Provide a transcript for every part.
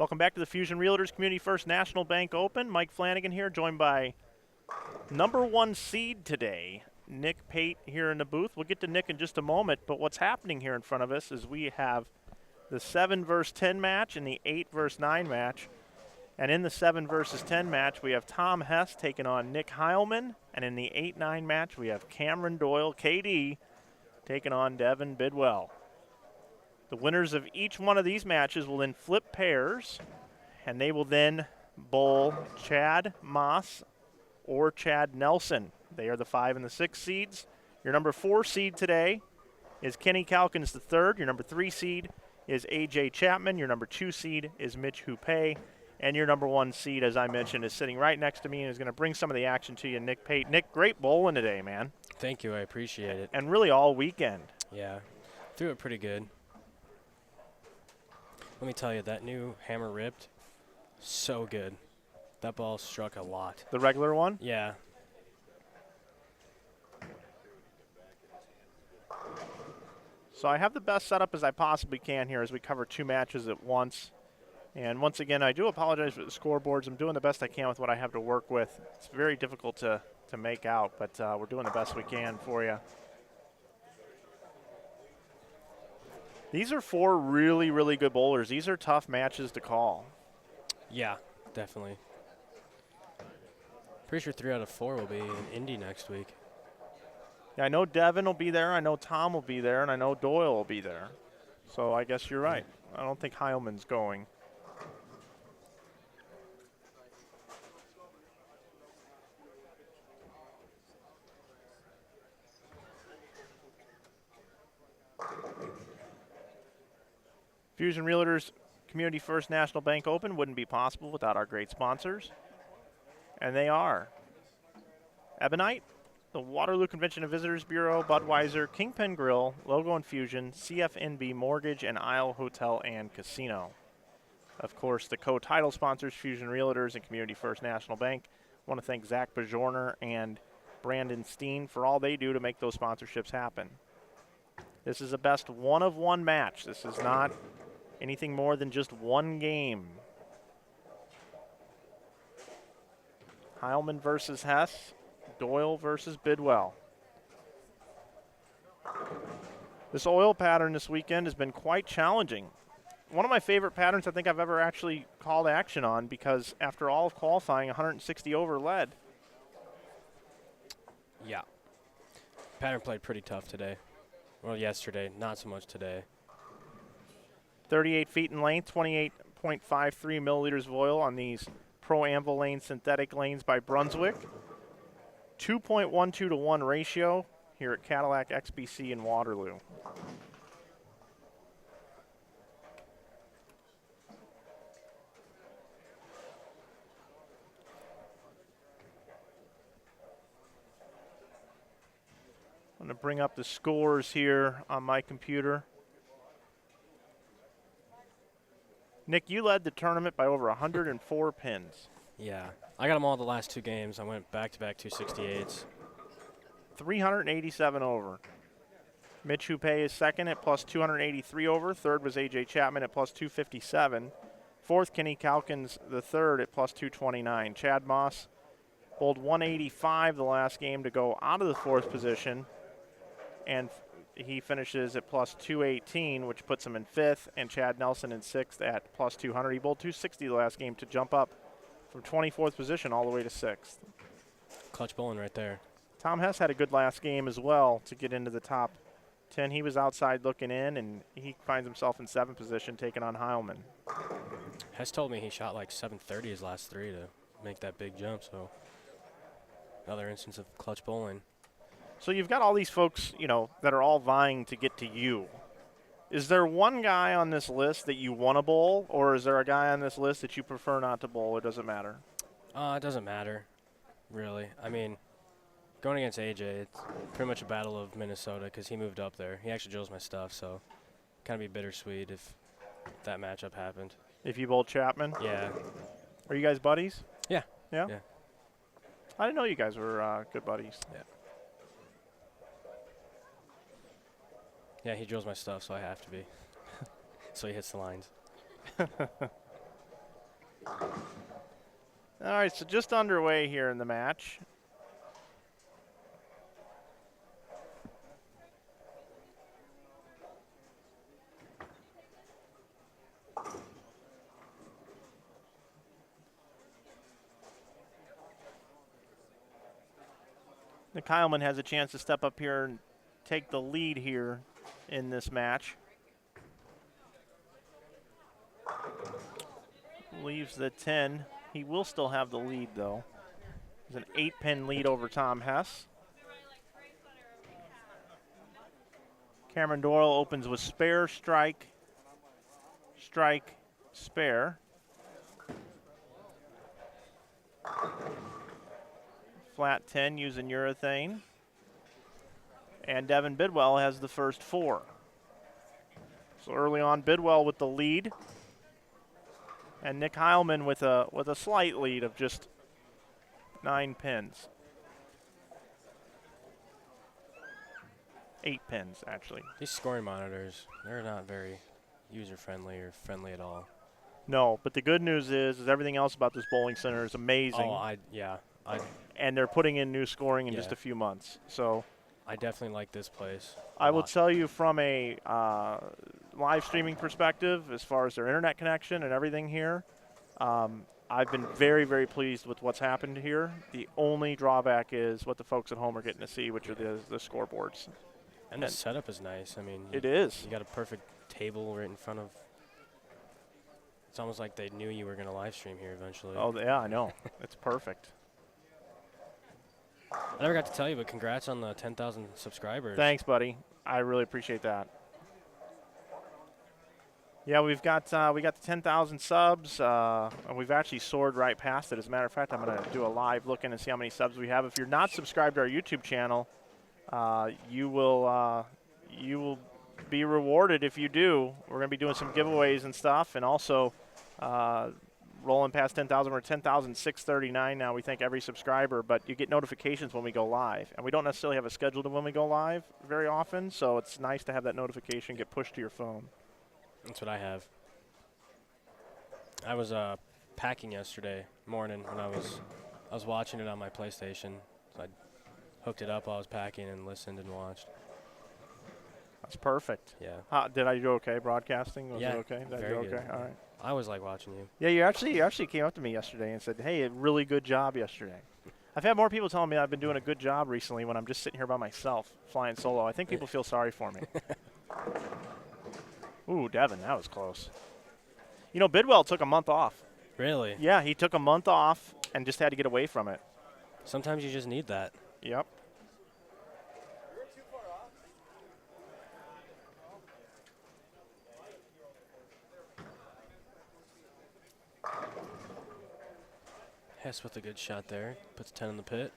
Welcome back to the Fusion Realtors Community First National Bank Open. Mike Flanagan here, joined by number 1 seed today, Nick Pate here in the booth. We'll get to Nick in just a moment, but what's happening here in front of us is we have the 7 versus 10 match and the 8 versus 9 match. And in the 7 versus 10 match, we have Tom Hess taking on Nick Heilman. And in the 8-9 match, we have Kamron Doyle, KD, taking on Devin Bidwell. The winners of each one of these matches will then flip pairs, and they will then bowl Chad Maas or Chad Nelson. They are the 5 and the 6 seeds. Your number 4 seed today is Kenny Calkins III. Your number 3 seed is AJ Chapman. Your number 2 seed is Mitch Hupe. And your number 1 seed, as I mentioned, is sitting right next to me and is going to bring some of the action to you, Nick Pate. Nick, great bowling today, man. Thank you. I appreciate it. And really all weekend. Yeah. Threw it pretty good. Let me tell you, that new hammer ripped, so good. That ball struck a lot. The regular one? Yeah. So I have the best setup as I possibly can here as we cover 2 matches at once. And once again, I do apologize for the scoreboards. I'm doing the best I can with what I have to work with. It's very difficult to make out, but we're doing the best we can for you. These are 4 really, really good bowlers. These are tough matches to call. Yeah, definitely. Pretty sure 3 out of 4 will be in Indy next week. Yeah, I know Devin will be there. I know Tom will be there, and I know Doyle will be there. So I guess you're right. I don't think Heilman's going. Fusion Realtors Community First National Bank Open wouldn't be possible without our great sponsors. And they are Ebonite, the Waterloo Convention and Visitors Bureau, Budweiser, Kingpin Grill, Logo Infusion, CFNB Mortgage, and Isle Hotel and Casino. Of course, the co-title sponsors, Fusion Realtors and Community First National Bank. I want to thank Zach Bajorner and Brandon Steen for all they do to make those sponsorships happen. This is a best 1-of-1 match. This is not anything more than just 1 game. Heilman versus Hess, Doyle versus Bidwell. This oil pattern this weekend has been quite challenging. One of my favorite patterns I think I've ever actually called action on, because after all of qualifying, 160 over led. Yeah. Pattern played pretty tough today. Well, yesterday, not so much today. 38 feet in length, 28.53 milliliters of oil on these Pro Anvil Lane synthetic lanes by Brunswick. 2.12 to 1 ratio here at Cadillac XBC in Waterloo. I'm going to bring up the scores here on my computer. Nick, you led the tournament by over 104 pins. Yeah. I got them all the last 2 games. I went back-to-back 268s. 387 over. Mitch Hupe is second at plus 283 over. Third was AJ Chapman at plus 257. Fourth, Kenny Calkins the third at plus 229. Chad Maas bowled 185 the last game to go out of the 4th position, and he finishes at plus 218, which puts him in 5th, and Chad Nelson in 6th at plus 200. He bowled 260 the last game to jump up from 24th position all the way to 6th. Clutch bowling right there. Tom Hess had a good last game as well to get into the top 10. He was outside looking in, and he finds himself in 7th position taking on Heilman. Hess told me he shot like 730 his last 3 to make that big jump, so another instance of clutch bowling. So you've got all these folks, you know, that are all vying to get to you. Is there one guy on this list that you want to bowl, or is there a guy on this list that you prefer not to bowl? It doesn't matter. It doesn't matter, really. I mean, going against AJ, it's pretty much a battle of Minnesota because he moved up there. He actually drills my stuff, so kind of be bittersweet if that matchup happened. If you bowled Chapman? Yeah. Are you guys buddies? Yeah. Yeah? Yeah. I didn't know you guys were good buddies. Yeah. Yeah, he drills my stuff, so I have to be. So he hits the lines. All right, so just underway here in the match. The Heilman has a chance to step up here and take the lead here in this match. Leaves the 10. He will still have the lead, though. There's an 8-pin lead over Tom Hess. Cameron Doyle opens with spare, strike, strike, spare. Flat 10 using urethane. And Devin Bidwell has the first 4. So early on, Bidwell with the lead. And Nick Heilman with a slight lead of just 9 pins. 8 pins, actually. These scoring monitors, they're not very user-friendly or friendly at all. No, but the good news is everything else about this bowling center is amazing. Oh, And they're putting in new scoring in just a few months. So I definitely like this place. I will tell you from a live streaming perspective, as far as their internet connection and everything here, I've been very, very pleased with what's happened here. The only drawback is what the folks at home are getting to see, which are the scoreboards. And the setup is nice. I mean, it is. You got a perfect table right in front of. It's almost like they knew you were going to live stream here eventually. Oh, yeah, I know. It's perfect. I never got to tell you, but congrats on the 10,000 subscribers. Thanks, buddy. I really appreciate that. Yeah, we got the 10,000 subs, and we've actually soared right past it. As a matter of fact, I'm going to do a live look in and see how many subs we have. If you're not subscribed to our YouTube channel, you will be rewarded if you do. We're going to be doing some giveaways and stuff, and also rolling past 10,000. We're at 10,639 now, we thank every subscriber, but you get notifications when we go live. And we don't necessarily have a schedule to when we go live very often, so it's nice to have that notification get pushed to your phone. That's what I have. I was packing yesterday morning when I was watching it on my PlayStation. So I hooked it up while I was packing and listened and watched. That's perfect. Yeah. Did I do okay broadcasting? Was yeah, it okay? Did I very do okay? good. All right. I always like watching you. Yeah, you actually came up to me yesterday and said, "Hey, a really good job yesterday." I've had more people telling me I've been doing a good job recently when I'm just sitting here by myself flying solo. I think people feel sorry for me. Ooh, Devin, that was close. You know, Bidwell took a month off. Really? Yeah, he took a month off and just had to get away from it. Sometimes you just need that. Yep. Hess with a good shot there. Puts 10 in the pit.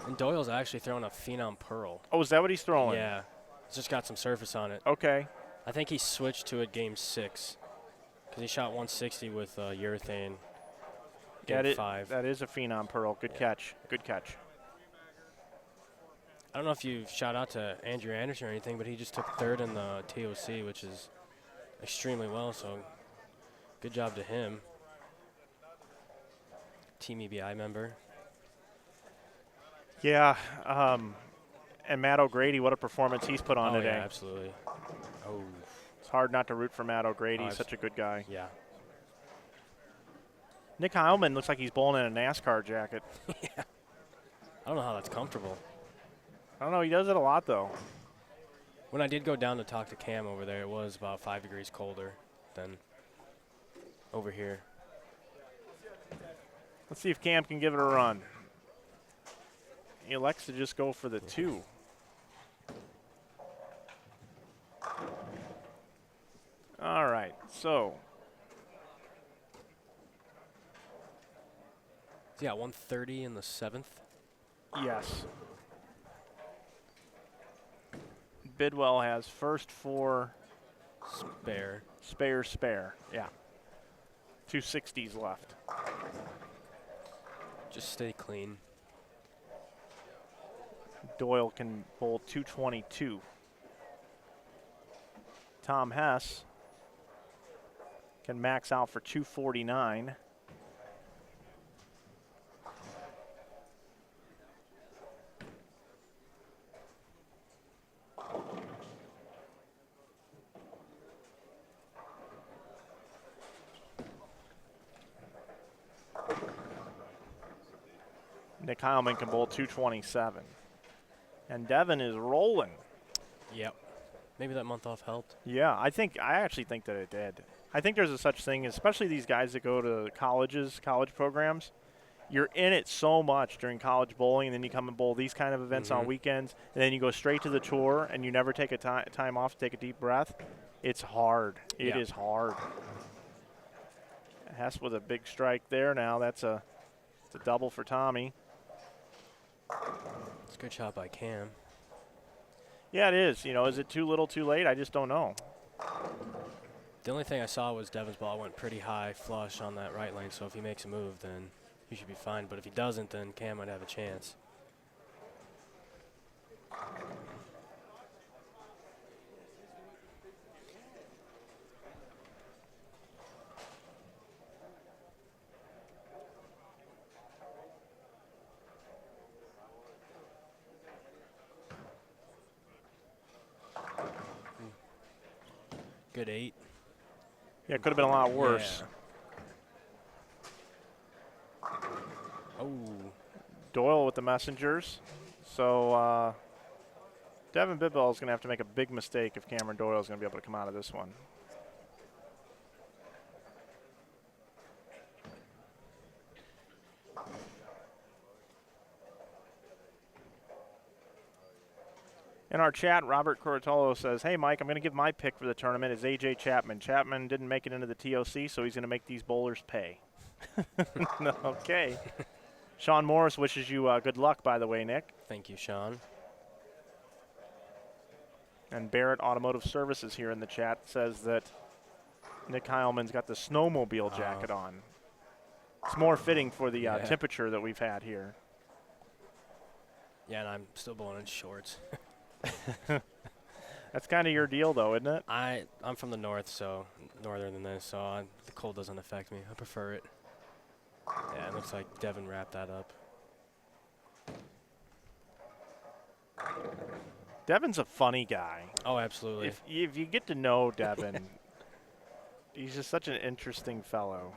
And Doyle's actually throwing a Phenom Pearl. Oh, is that what he's throwing? Yeah. It's just got some surface on it. Okay. I think he switched to it game 6 because he shot 160 with urethane. Game 5. That is a Phenom Pearl. Good catch. Good catch. I don't know if you shout out to Andrew Anderson or anything, but he just took 3rd in the TOC, which is extremely well, so good job to him. Team EBI member. Yeah, and Matt O'Grady, what a performance he's put on today. Yeah, absolutely. Oh. It's hard not to root for Matt O'Grady. He's such a good guy. Yeah. Nick Heilman looks like he's bowling in a NASCAR jacket. Yeah. I don't know how that's comfortable. I don't know. He does it a lot, though. When I did go down to talk to Cam over there, it was about 5 degrees colder than over here. Let's see if Cam can give it a run. He elects to just go for the 2. All right, so. Yeah, 130 in the 7th. Yes. Bidwell has first 4. Spare. Yeah. 260s left. Just stay clean. Doyle can bowl 222. Tom Hess Can max out for 249. Nick Heilman can bowl 227. And Devin is rolling. Yep. Maybe that month off helped. Yeah, I actually think that it did. I think there's a such thing, especially these guys that go to colleges, college programs. You're in it so much during college bowling, and then you come and bowl these kind of events on weekends, and then you go straight to the tour, and you never take a time off to take a deep breath. It's hard. It is hard. Hess with a big strike there now. It's a double for Tommy. It's a good shot by Cam. Yeah, it is. You know, is it too little, too late? I just don't know. The only thing I saw was Devin's ball went pretty high flush on that right lane, so if he makes a move, then he should be fine. But if he doesn't, then Cam might have a chance. Good 8. Yeah, it could have been a lot worse. Yeah. Oh. Doyle with the messengers. So Devin Bidwell is going to have to make a big mistake if Kamron Doyle is going to be able to come out of this one. In our chat, Robert Cortolo says, hey, Mike, I'm going to give my pick for the tournament is A.J. Chapman. Chapman didn't make it into the TOC, so he's going to make these bowlers pay. Okay. Sean Morris wishes you good luck, by the way, Nick. Thank you, Sean. And Barrett Automotive Services here in the chat says that Nick Heilman's got the snowmobile jacket on. It's more fitting for the temperature that we've had here. Yeah, and I'm still bowling in shorts. That's kind of your deal, though, isn't it? I'm from the north, so northern than this, so the cold doesn't affect me. I prefer it. Yeah, it looks like Devin wrapped that up. Devin's a funny guy. Oh, absolutely. If you get to know Devin, he's just such an interesting fellow.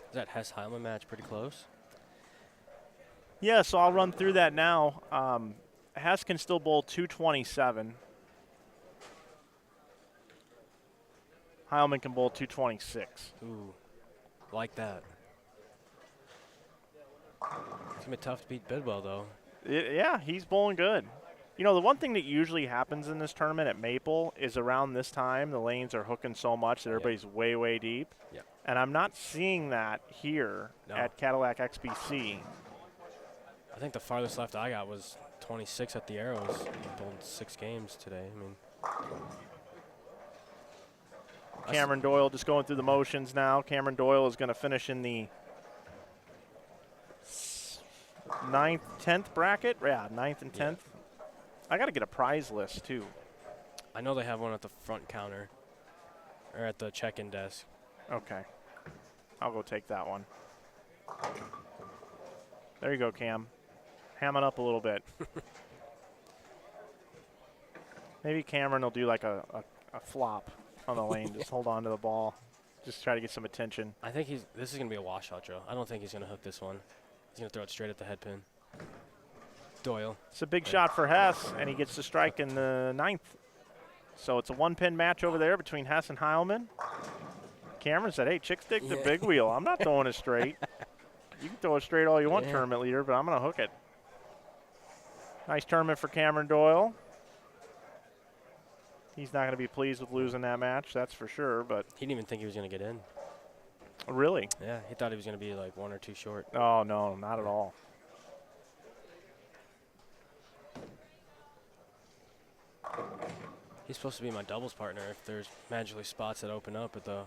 Is that Hess Heilman match pretty close? Yeah, so I'll run through that now. Hess can still bowl 227. Heilman can bowl 226. Ooh, like that. It's going to be tough to beat Bidwell, though. Yeah, he's bowling good. You know, the one thing that usually happens in this tournament at Maple is around this time, the lanes are hooking so much that everybody's way, way deep. Yep. And I'm not seeing that here at Cadillac XBC. I think the farthest left I got was 26 at the Arrows. I bowled 6 games today. I mean, Kamron Doyle just going through the motions now. Kamron Doyle is going to finish in the 9th, 10th bracket. Yeah, 9th and 10th. Yeah. I got to get a prize list, too. I know they have one at the front counter or at the check-in desk. Okay. I'll go take that one. There you go, Cam. Ham it up a little bit. Maybe Kamron will do like a flop on the lane. Just hold on to the ball. Just try to get some attention. I think this is going to be a washout drill. I don't think he's going to hook this one. He's going to throw it straight at the head pin. Doyle. It's a big shot for Hess, and he gets the strike in the 9th. So it's a one-pin match over there between Hess and Heilman. Kamron said, hey, chick stick the big wheel. I'm not throwing it straight. You can throw it straight all you want, tournament leader, but I'm going to hook it. Nice tournament for Kamron Doyle. He's not going to be pleased with losing that match, that's for sure. But he didn't even think he was going to get in. Really? Yeah, he thought he was going to be like 1 or 2 short. Oh, no, not at all. He's supposed to be my doubles partner if there's magically spots that open up at the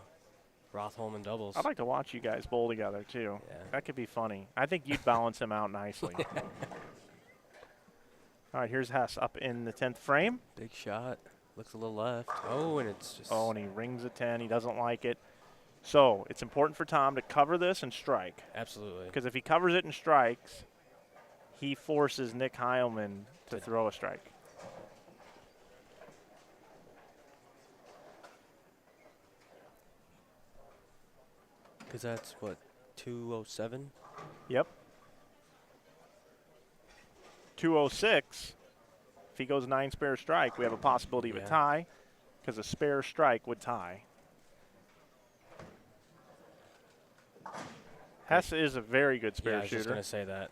Roth-Holman doubles. I'd like to watch you guys bowl together, too. Yeah. That could be funny. I think you'd balance him out nicely. All right, here's Hess up in the 10th frame. Big shot. Looks a little left. Oh, and it's just. Oh, and he rings a 10. He doesn't like it. So it's important for Tom to cover this and strike. Absolutely. Because if he covers it and strikes, he forces Nick Heilman to throw a strike. Because that's, what, 207? Yep. 206. If he goes 9 spare strike, we have a possibility of a tie, because a spare strike would tie. Hess is a very good spare shooter. I was just shooter. going to say that.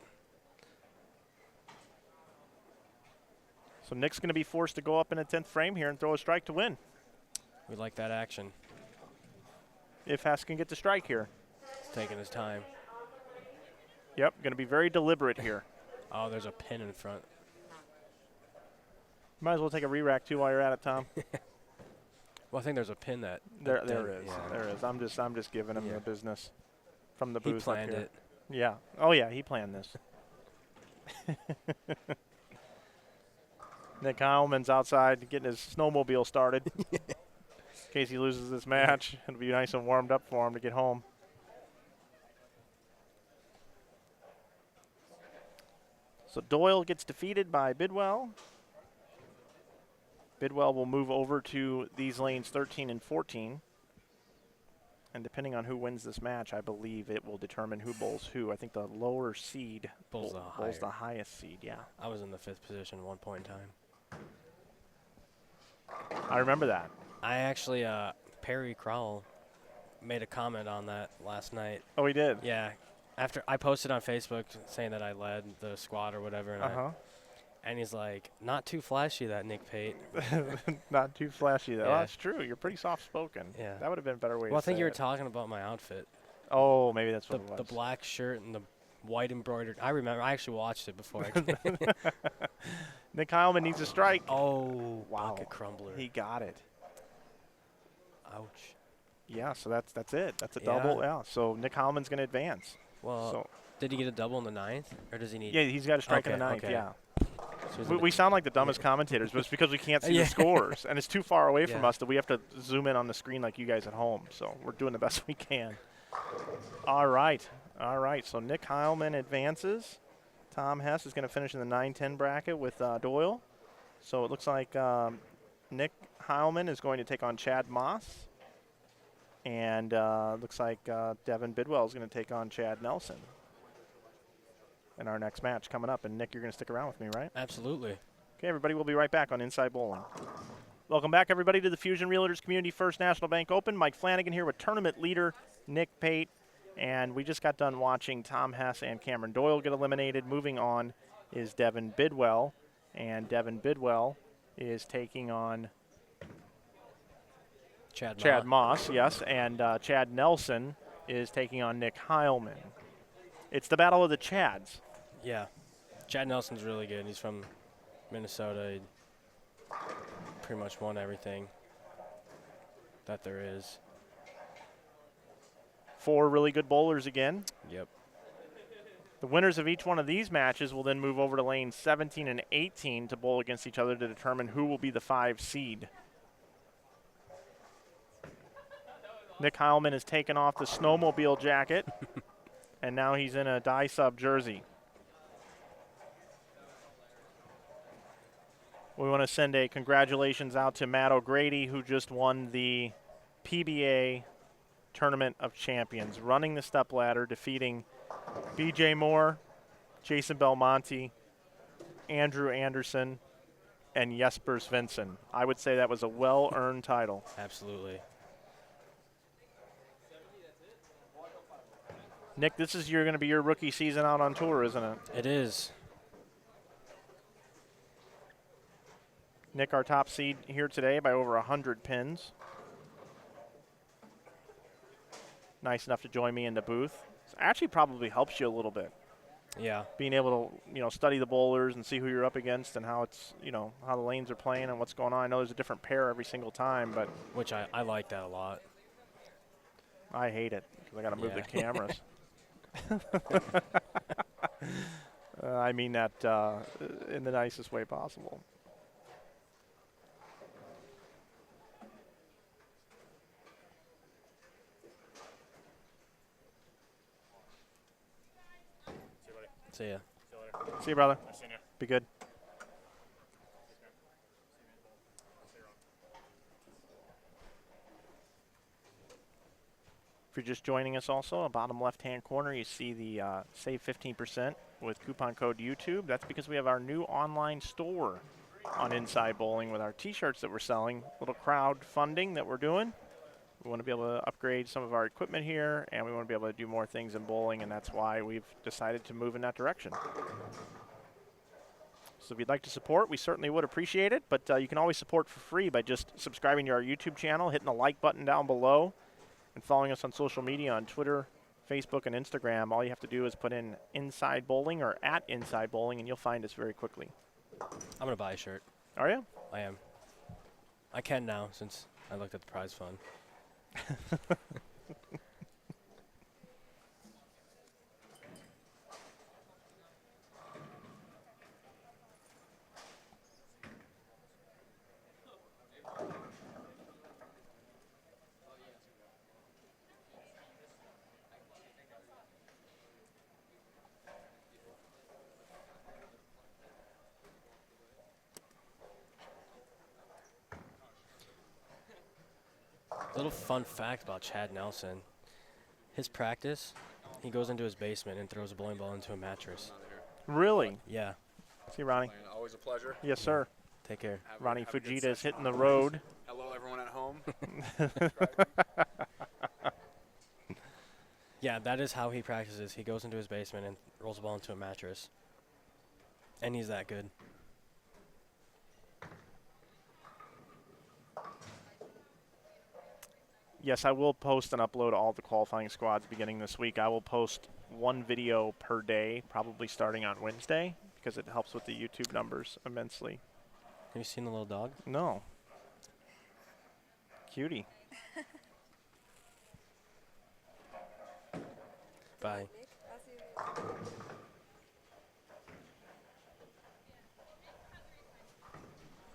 So Nick's going to be forced to go up in a 10th frame here and throw a strike to win. We like that action. If Hess can get the strike here. He's taking his time. Yep, going to be very deliberate here. Oh, there's a pin in front. Might as well take a re-rack too while you're at it, Tom. Well, I think there's a pin that. There is. Yeah. There is. I'm just giving him the business from the booth. He planned up here. it. Yeah. Oh yeah, he planned this. Nick Heilman's outside getting his snowmobile started. In case he loses this match, it'll be nice and warmed up for him to get home. So Doyle gets defeated by Bidwell. Bidwell will move over to these lanes 13 and 14. And depending on who wins this match, I believe it will determine who bowls who. I think the lower seed bowls the highest seed, yeah. I was in the 5th position at one point in time. I remember that. I actually, Perry Crowell made a comment on that last night. Oh, he did? Yeah. After I posted on Facebook saying that I led the squad or whatever, and he's like, not too flashy, that Nick Pate. Not too flashy, though. Yeah. Well, that's true. You're pretty soft-spoken. Yeah. That would have been a better way to say it. Well, I think you were talking about my outfit. Oh, maybe that's what it was. The black shirt and the white embroidered. I remember. I actually watched it before. Nick Heilman needs a strike. Oh, wow. Bucket crumbler. He got it. Ouch. Yeah, so that's it. That's a double. Yeah, so Nick Heilman's going to advance. Well, did he get a double in the 9th? Or does he need? Yeah, he's got a strike in the 9th, yeah. So we sound like the dumbest commentators, but it's because we can't see the scores. And it's too far away from us that we have to zoom in on the screen like you guys at home. So we're doing the best we can. All right. So Nick Heilman advances. Tom Hess is going to finish in the 9-10 bracket with Doyle. So it looks like Nick Heilman is going to take on Chad Maas. And looks like Devin Bidwell is going to take on Chad Nelson in our next match coming up. And, Nick, you're going to stick around with me, right? Absolutely. Okay, everybody, we'll be right back on Inside Bowling. Welcome back, everybody, to the Fusion Realtors Community First National Bank Open. Mike Flanagan here with tournament leader Nick Pate. And we just got done watching Tom Hess and Kamron Doyle get eliminated. Moving on is Devin Bidwell. And Devin Bidwell is taking on Chad Maas, yes. And Chad Nelson is taking on Nick Heilman. It's the battle of the Chads. Yeah. Chad Nelson's really good. He's from Minnesota. He pretty much won everything that there is. 4 really good bowlers again. Yep. The winners of each one of these matches will then move over to lanes 17 and 18 to bowl against each other to determine who will be the 5 seed. Nick Heilman has taken off the snowmobile jacket, and now he's in a dye sub jersey. We want to send a congratulations out to Matt O'Grady, who just won the PBA Tournament of Champions, running the stepladder, defeating BJ Moore, Jason Belmonte, Andrew Anderson, and Jesper Svensson. I would say that was a well-earned title. Absolutely. Nick, this is going to be your rookie season out on tour, isn't it? It is. Nick, our top seed here today by over 100 pins. Nice enough to join me in the booth. Actually probably helps you a little bit. Yeah. Being able to, study the bowlers and see who you're up against and how it's, how the lanes are playing and what's going on. I know there's a different pair every single time, but. Which I like that a lot. I hate it because I got to move the cameras. I mean that in the nicest way possible. See ya. See you, brother. Nice seeing you. Be good. If you're just joining us also, bottom left-hand corner, you see the save 15% with coupon code YouTube. That's because we have our new online store on Inside Bowling with our T-shirts that we're selling, little crowdfunding that we're doing. We want to be able to upgrade some of our equipment here, and we want to be able to do more things in bowling, and that's why we've decided to move in that direction. So if you'd like to support, we certainly would appreciate it, but you can always support for free by just subscribing to our YouTube channel, hitting the like button down below, and following us on social media on Twitter, Facebook, and Instagram. All you have to do is put in Inside Bowling or at Inside Bowling, and you'll find us very quickly. I'm going to buy a shirt. Are you? I am. I can now since I looked at the prize fund. Little fun fact about Chad Nelson. His practice, he goes into his basement and throws a bowling ball into a mattress. Really? Yeah. See, Ronnie. Always a pleasure. Yes, sir. Take care. Ronnie Have a good Fujita is session hitting the on road. Hello, everyone at home. Yeah, that is how he practices. He goes into his basement and rolls a ball into a mattress. And he's that good. Yes, I will post and upload all the qualifying squads beginning this week. I will post one video per day, probably starting on Wednesday, because it helps with the YouTube numbers immensely. Have you seen the little dog? No. Cutie. Bye.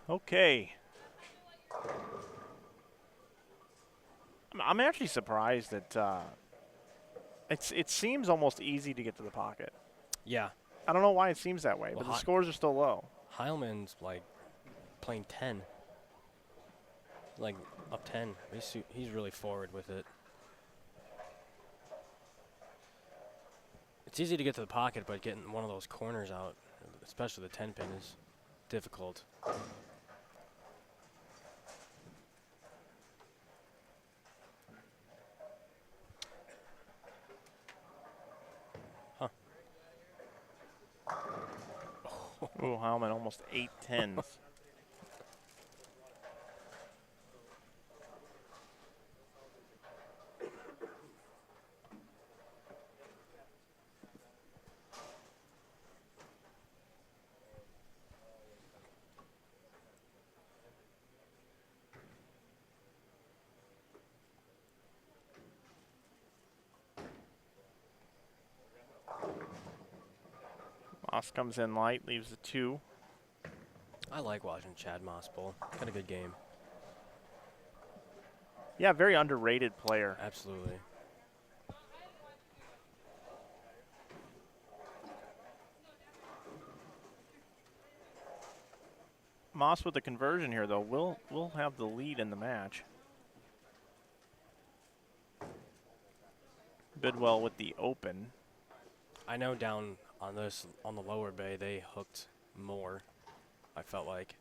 Okay. I'm actually surprised that it seems almost easy to get to the pocket. Yeah. I don't know why it seems that way, Well, but the scores are still low. Heilman's like playing 10. Like up 10. He's really forward with it. It's easy to get to the pocket, but getting one of those corners out, especially the 10 pin, is difficult. Huh. Ooh, Heilman almost 8 tens. Maas comes in light, leaves the 2. I like watching Chad Maas bowl. Got a good game. Yeah, very underrated player. Absolutely. Maas with the conversion here, though, will have the lead in the match. Bidwell with the open. I know down on the lower bay, they hooked more, I felt like.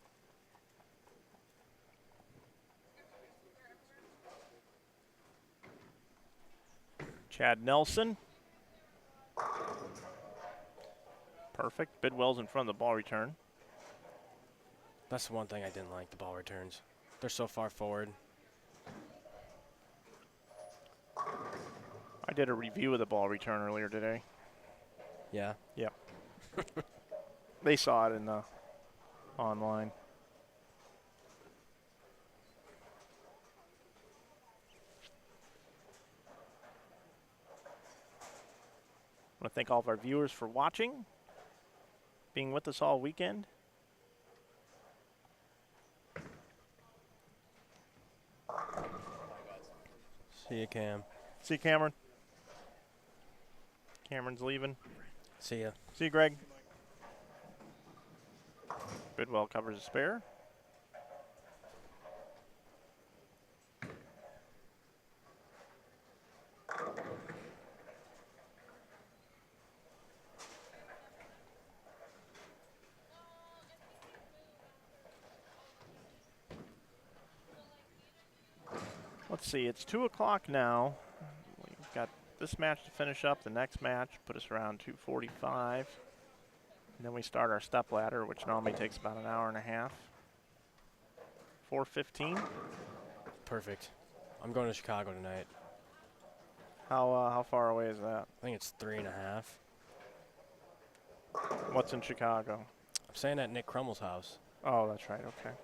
Chad Nelson. Perfect. Bidwell's in front of the ball return. That's the one thing I didn't like, the ball returns. They're so far forward. I did a review of the ball return earlier today. Yeah. Yep. They saw it in the online. I want to thank all of our viewers for watching, being with us all weekend. See you, Cam. See you, Kamron. Cameron's leaving. See ya. See you, Greg. Bidwell covers a spare. Let's see, it's 2 o'clock now. We've got this match to finish up. The next match put us around 2:45. And then we start our step ladder, which normally takes about an hour and a half. 4:15. Perfect. I'm going to Chicago tonight. How far away is that? I think it's 3.5. What's in Chicago? I'm staying at Nick Krummel's house. Oh, that's right. Okay.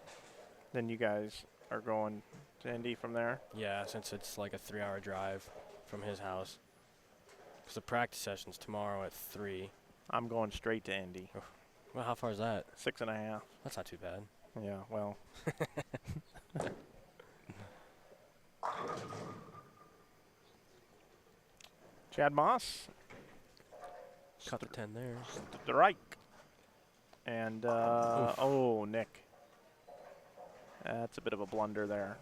Then you guys are going to Indy from there? Yeah, since it's like a 3-hour drive from his house. Because the practice session's tomorrow at 3. I'm going straight to Indy. Well, how far is that? 6.5. That's not too bad. Yeah, well. Chad Maas. Cut the 10 there. Strike. And, oh, Nick. That's a bit of a blunder there.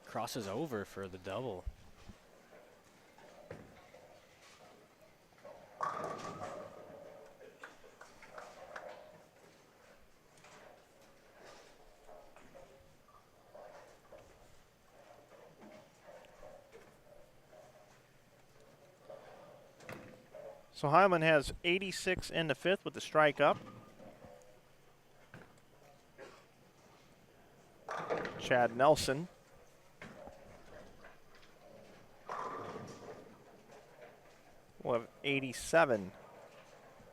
Crosses over for the double. So Heilman has 86 in the 5th with the strike up. Chad Nelson will have 87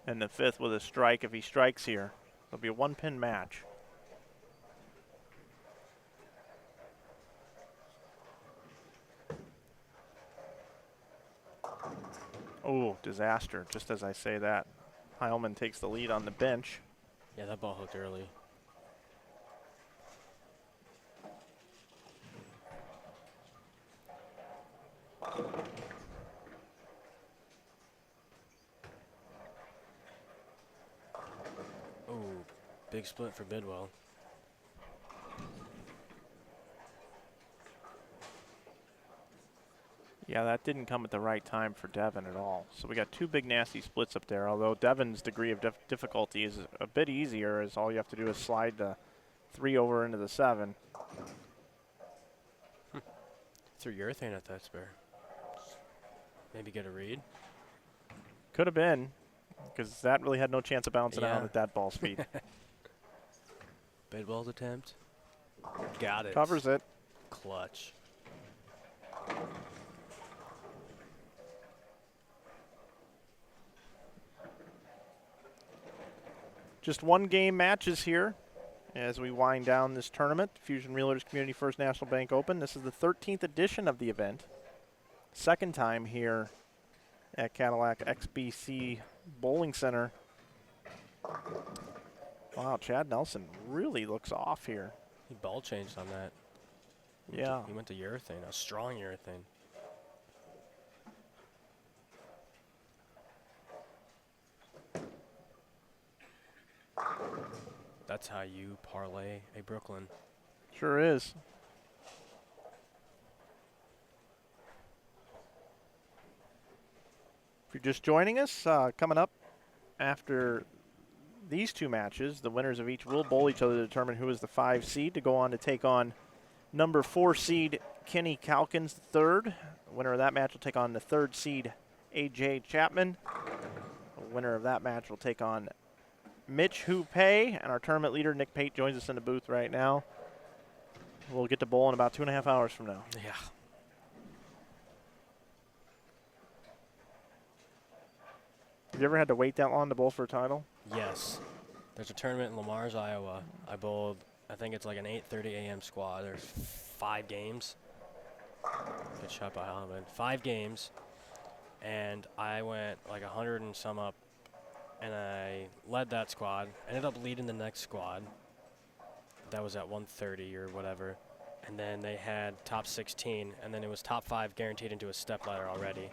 in the 5th with a strike if he strikes here. It'll be a 1-pin match. Oh, disaster, just as I say that. Heilman takes the lead on the bench. Yeah, that ball hooked early. Oh, big split for Bidwell. Yeah, that didn't come at the right time for Devin at all. So we got 2 big nasty splits up there, although Devin's degree of difficulty is a bit easier, as all you have to do is slide the 3 over into the 7. Threw urethane at that spare. Maybe get a read. Could have been, because that really had no chance of bouncing out at that ball speed. Bidwell's attempt. Got it. Covers it. Clutch. Just 1-game matches here as we wind down this tournament. Fusion Realtors Community First National Bank Open. This is the 13th edition of the event. Second time here at Cadillac XBC Bowling Center. Wow, Chad Nelson really looks off here. He ball changed on that. Yeah. He went to urethane, a strong urethane. That's how you parlay a Brooklyn. Sure is. If you're just joining us, coming up after these 2 matches, the winners of each will bowl each other to determine who is the 5 seed to go on to take on number 4 seed Kenny Calkins III. The winner of that match will take on the 3rd seed AJ Chapman. The winner of that match will take on Mitch Hupe, and our tournament leader Nick Pate joins us in the booth right now. We'll get to bowl in about 2.5 hours from now. Yeah. Have you ever had to wait that long to bowl for a title? Yes. There's a tournament in Lamar's, Iowa. I bowled I think it's like an 8:30 a.m. squad. There's 5 games. Good shot by Heilman. 5 games, and I went like 100 and some up, and I led that squad. Ended up leading the next squad. That was at 130 or whatever, and then they had top 16, and then it was top 5 guaranteed into a stepladder already.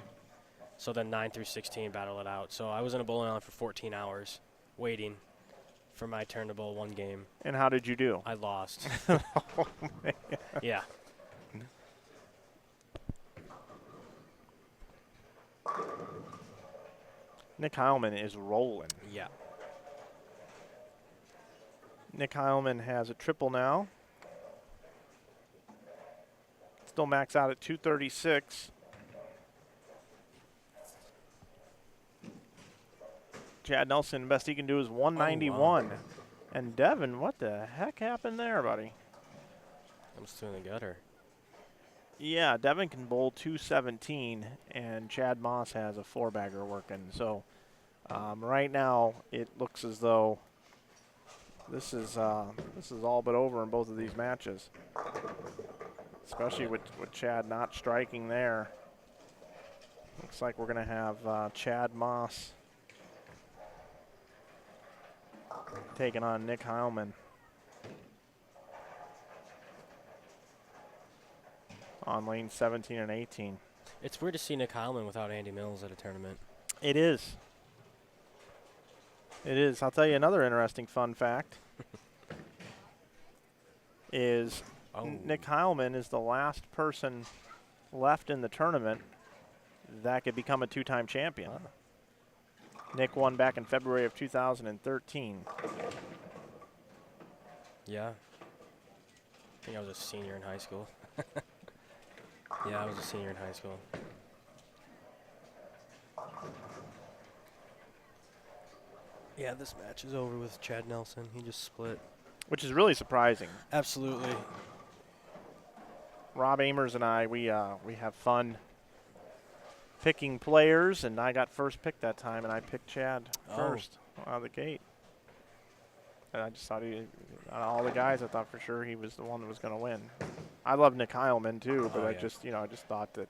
So then 9 through 16 battle it out. So I was in a bowling alley for 14 hours waiting for my turn to bowl 1 game. And how did you do? I lost. Oh, man. Yeah. Nick Heilman is rolling. Yeah. Nick Heilman has a triple now. Still max out at 236. Chad Nelson, best he can do is 191. Oh, wow. And Devin, what the heck happened there, buddy? I'm still in the gutter. Yeah, Devin can bowl 217, and Chad Maas has a 4-bagger working. So right now, it looks as though this is all but over in both of these matches. Especially with Chad not striking there. Looks like we're going to have Chad Maas taking on Nick Heilman. On lane 17 and 18. It's weird to see Nick Heilman without Andy Mills at a tournament. It is. It is. I'll tell you another interesting fun fact. is Nick Heilman is the last person left in the tournament that could become a 2-time champion. Huh. Nick won back in February of 2013. Yeah. I think I was a senior in high school. Yeah, I was a senior in high school. Yeah, this match is over with Chad Nelson. He just split. Which is really surprising. Absolutely. Rob Amers and I, we have fun picking players, and I got first pick that time, and I picked Chad first out of the gate. And I just thought out of all the guys, I thought for sure he was the one that was going to win. I love Nick Heilman too, but I just thought that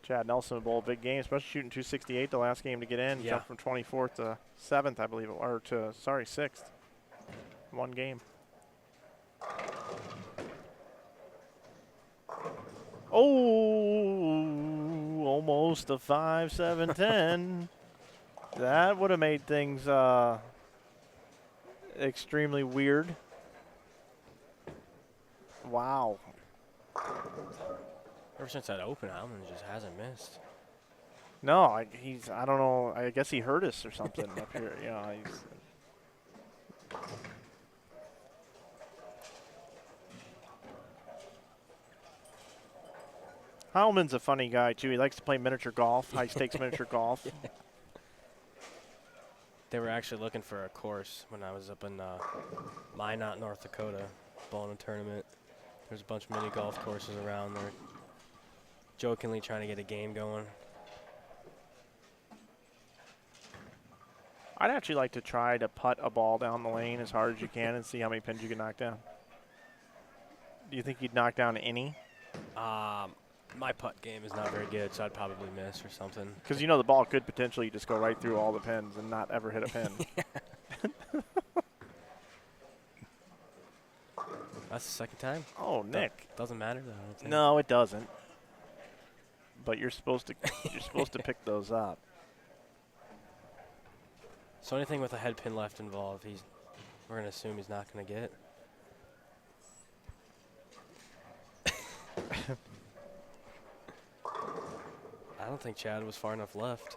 Chad Nelson would bowl a big game, especially shooting 268 the last game to get in. Yeah. Jumped from 24th to 7th, I believe, or to 6th. 1 game. Oh, almost a 5-7-10. That would have made things extremely weird. Wow. Ever since that open, Heilman just hasn't missed. No, I don't know. I guess he hurt us or something up here. You know, Heilman's a funny guy too. He likes to play miniature golf, high stakes miniature golf. Yeah. They were actually looking for a course when I was up in Minot, North Dakota, bowling a tournament. There's a bunch of mini golf courses around there. Jokingly trying to get a game going. I'd actually like to try to putt a ball down the lane as hard as you can and see how many pins you can knock down. Do you think you'd knock down any? My putt game is not very good, so I'd probably miss or something. Because you know the ball could potentially just go right through all the pins and not ever hit a pin. That's the second time. Oh, Nick. Doesn't matter though. I don't think. No, it doesn't. But you're supposed to pick those up. So anything with a head pin left involved, we're gonna assume he's not gonna get. I don't think Chad was far enough left.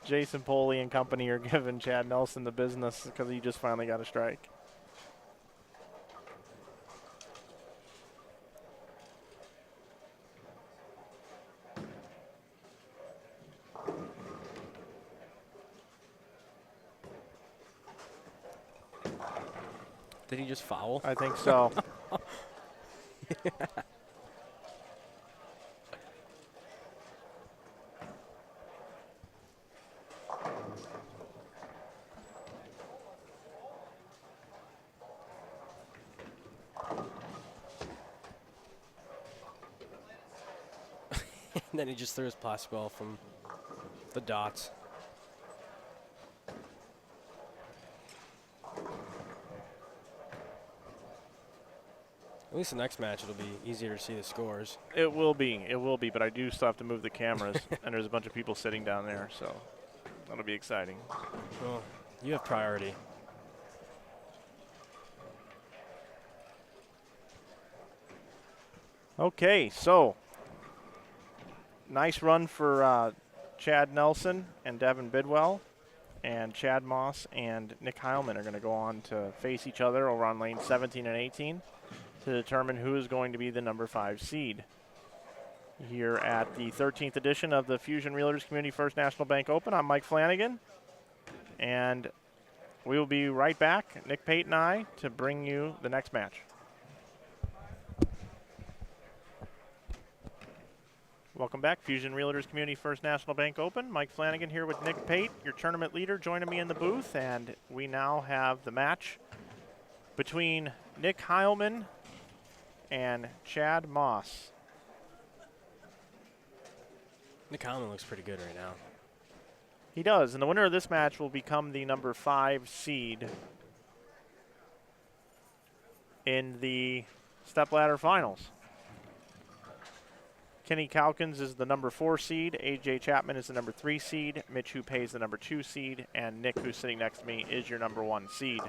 Jason Poli and company are giving Chad Nelson the business because he just finally got a strike. Did he just foul? I think so. Yeah. And then he just threw his plastic ball from the dots. At least the next match, it'll be easier to see the scores. It will be, but I do still have to move the cameras, and there's a bunch of people sitting down there, so that'll be exciting. Well, you have priority. Okay, so nice run for Chad Nelson and Devin Bidwell, and Chad Maas and Nick Heilman are going to go on to face each other over on lane 17 and 18 to determine who is going to be the number 5 seed here at the 13th edition of the Fusion Realtors Community First National Bank Open. I'm Mike Flanagan, and we will be right back, Nick Pate and I, to bring you the next match. Welcome back, Fusion Realtors Community First National Bank Open. Mike Flanagan here with Nick Pate, your tournament leader, joining me in the booth, and we now have the match between Nick Heilman and Chad Maas. Nick Kamron looks pretty good right now. He does, and the winner of this match will become the number 5 seed in the Stepladder Finals. Kenny Calkins is the number 4 seed, AJ Chapman is the number 3 seed, Mitch Hupe is the number 2 seed, and Nick, who's sitting next to me, is your number 1 seed.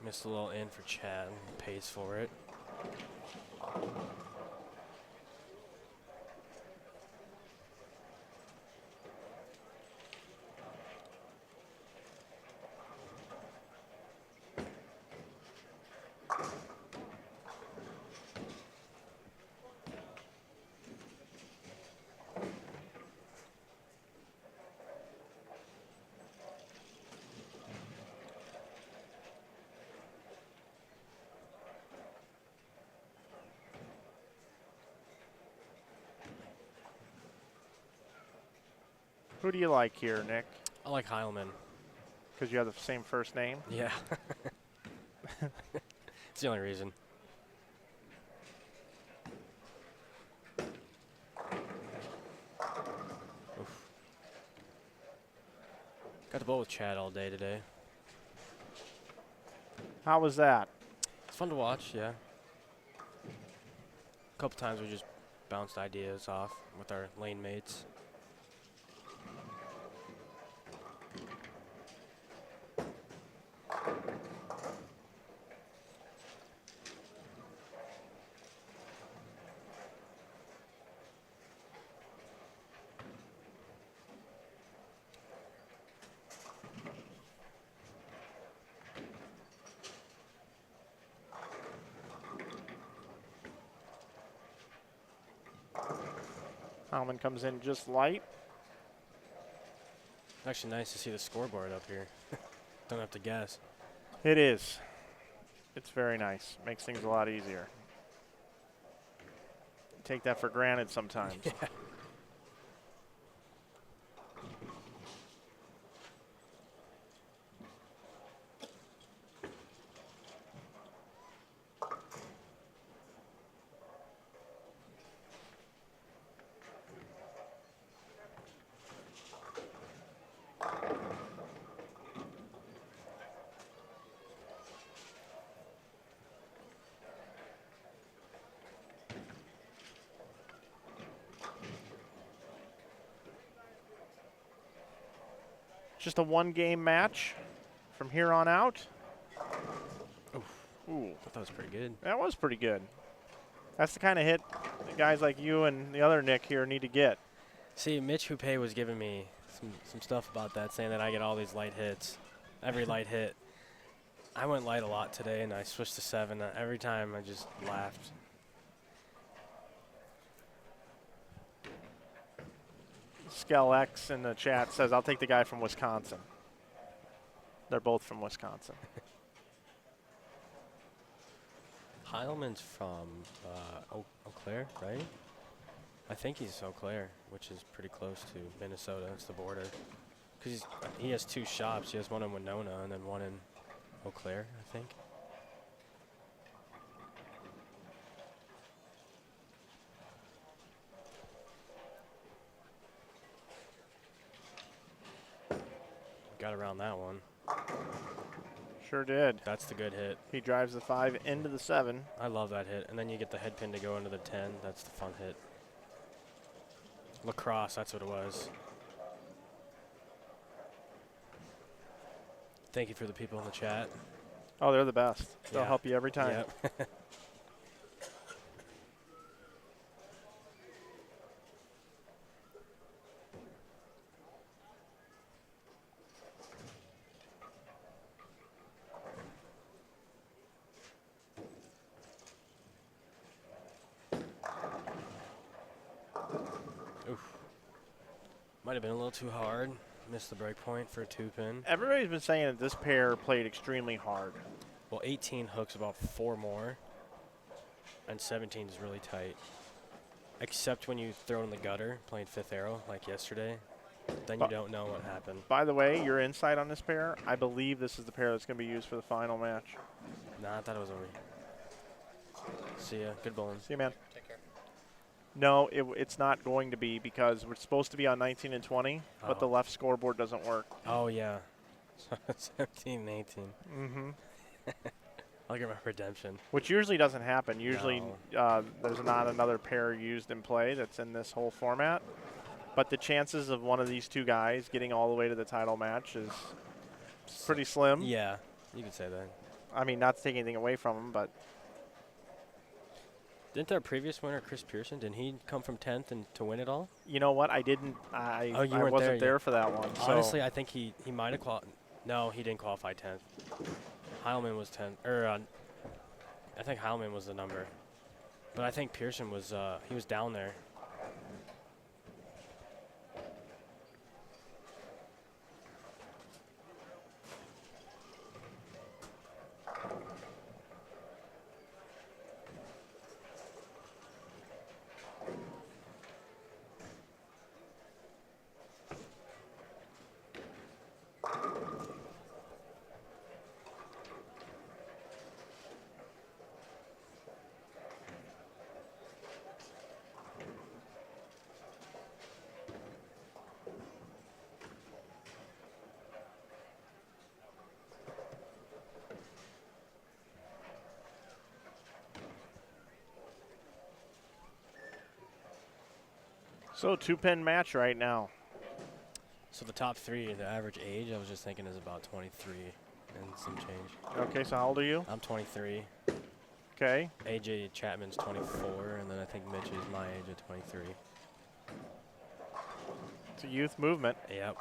Missed a little in for Chad. Pays for it. Who do you like here, Nick? I like Heilman. Because you have the same first name? Yeah. It's the only reason. Oof. Got to bowl with Chad all day today. How was that? It's fun to watch, yeah. A couple times we just bounced ideas off with our lane mates. Heilman comes in just light. Actually nice to see the scoreboard up here. Don't have to guess. It is. It's very nice. Makes things a lot easier. Take that for granted sometimes. Yeah. Just a one-game match from here on out. Ooh, I thought that was pretty good. that was pretty good. That's the kind of hit that guys like you and the other Nick here need to get. See, Mitch Hupe was giving me some stuff about that, saying that I get all these light hits. Every light hit. I went light a lot today, and I switched to 7. Every time I just laughed. Skell X in the chat says, I'll take the guy from Wisconsin. They're both from Wisconsin. Heilman's from Eau Claire, right? I think he's Eau Claire, which is pretty close to Minnesota. It's the border. Because he has 2 shops. He has one in Winona and then one in Eau Claire, I think. Got around that one. Sure did. That's the good hit. He drives the 5 into the 7. I love that hit. And then you get the head pin to go into the 10. That's the fun hit. Lacrosse, that's what it was. Thank you for the people in the chat. Oh, they're the best. They'll Yeah. help you every time. Yep. Oof. Might have been a little too hard. Missed the break point for a 2-pin. Everybody's been saying that this pair played extremely hard. Well, 18 hooks about 4 more, and 17 is really tight. Except when you throw in the gutter, playing 5th arrow like yesterday, then you don't know what happened. By the way, your insight on this pair, I believe this is the pair that's going to be used for the final match. Nah, I thought it was over. See ya. Good bowling. See you, man. Take care. No, it's not going to be because we're supposed to be on 19 and 20, but Oh. the left scoreboard doesn't work. Oh, yeah. 17 and 18. Mm-hmm. I'll get my redemption. Which usually doesn't happen. Usually No. there's not another pair used in play that's in this whole format. But the chances of one of these two guys getting all the way to the title match is pretty slim. Yeah, you could say that. I mean, not to take anything away from him, but Didn't our previous winner, Chris Pearson, didn't he come from 10th and to win it all? you know what? I Oh, you I weren't wasn't there there for that one. So Honestly, I think he might have qualified. No, he didn't qualify 10th. Heilman was 10th. I think Heilman was the number. But I think Pearson was, he was down there. So 2-pin match right now. So the top 3, the average age, I was just thinking, is about 23 and some change. Okay, so how old are you? I'm 23. Okay. AJ Chapman's 24, and then I think Mitch is my age at 23. It's a youth movement. Yep.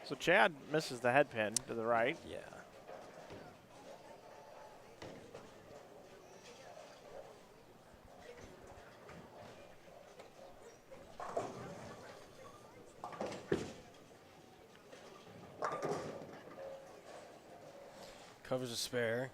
So Chad misses the head pin to the right. Yeah. Covers a spare.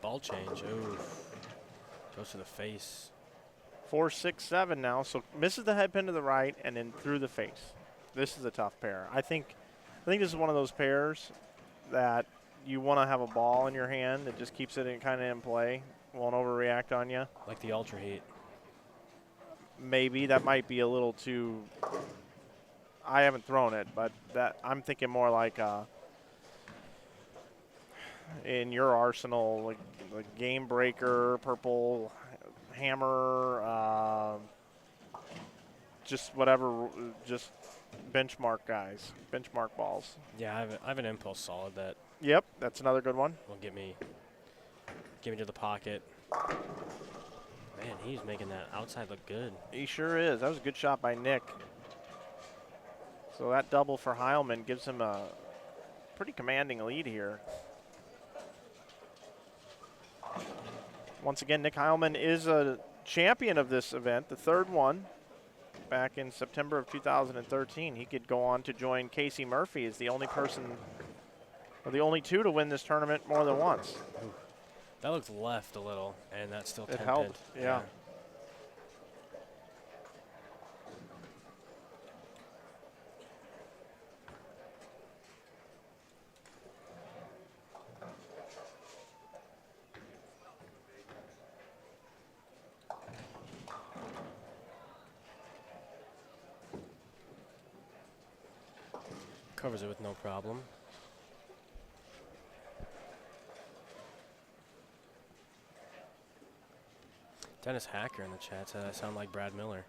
Ball change. Oof. Goes to the face. 4, 6, 7 now. So misses the head pin to the right and then through the face. This is a tough pair. I think this is one of those pairs that you want to have a ball in your hand that just keeps it kind of in play, won't overreact on you. Like the Ultra Heat. Maybe that might be a little too. I haven't thrown it, but that I'm thinking more like in your arsenal, like Game Breaker, Purple Hammer, just whatever, just benchmark guys, benchmark balls. Yeah, I have an impulse solid that Yep, that's another good one. will get me to the pocket. Man, he's making that outside look good. He sure is. That was a good shot by Nick. So that double for Heilman gives him a pretty commanding lead here. Once again, Nick Heilman is a champion of this event, the third one. back in September of 2013. He could go on to join Casey Murphy as the only person, or the only two to win this tournament more than once. Ooh. That looked left a little, and that's still 10 It held, pin. yeah. Covers it with no problem. Dennis Hacker in the chat said I sound like Brad Miller.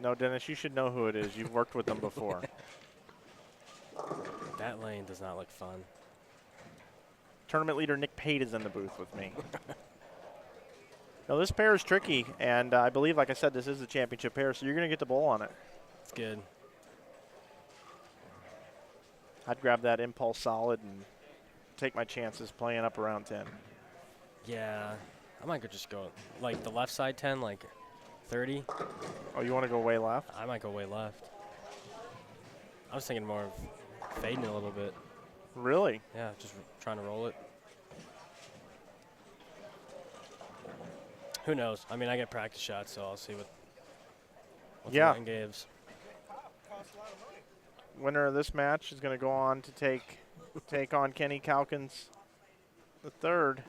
No, Dennis, you should know who it is. You've worked with them before. That lane does not look fun. Tournament leader Nick Pate is in the booth with me. Now, this pair is tricky, and I believe, like I said, this is the championship pair, so you're going to get the bowl on it. It's good. I'd grab that impulse solid and take my chances playing up around 10. Yeah, I might just go like the left side 10, like 30. Oh, you want to go way left? I might go way left. I was thinking more of fading a little bit. Really? Yeah, just trying to roll it. Who knows? I mean, I get practice shots, so I'll see what the line gives. Winner of this match is going to go on to take on Kenny Calkins the third.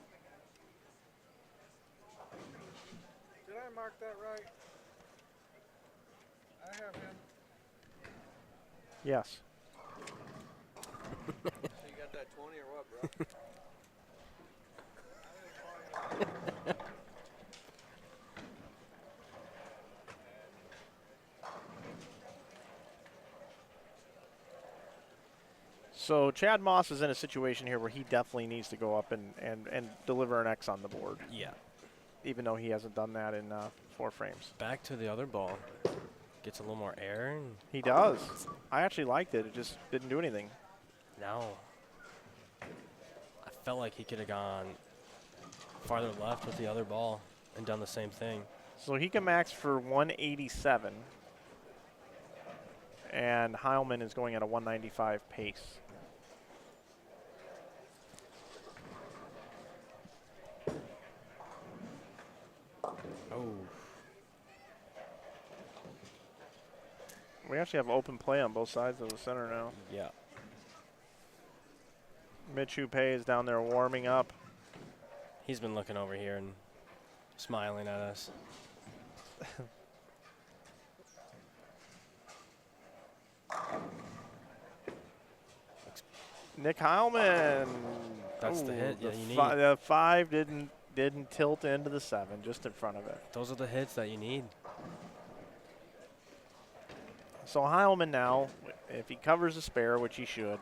Did I mark that right? I have him. Yes. So you got that 20 or what, bro? So Chad Maas is in a situation here where he definitely needs to go up and deliver an X on the board, Yeah. even though he hasn't done that in 4 frames. Back to the other ball. Gets a little more air, and He does. I actually liked it. It just didn't do anything. now I felt like he could have gone farther left with the other ball and done the same thing. So he can max for 187, and Heilman is going at a 195 pace. Oh. We actually have open play on both sides of the center now. Yeah. Mitch Hupe is down there warming up. He's been looking over here and smiling at us. Nick Heilman. That's the hit. Yeah, the you need. The 5 didn't tilt into the 7, just in front of it. Those are the hits that you need. So Heilman now, if he covers the spare, which he should,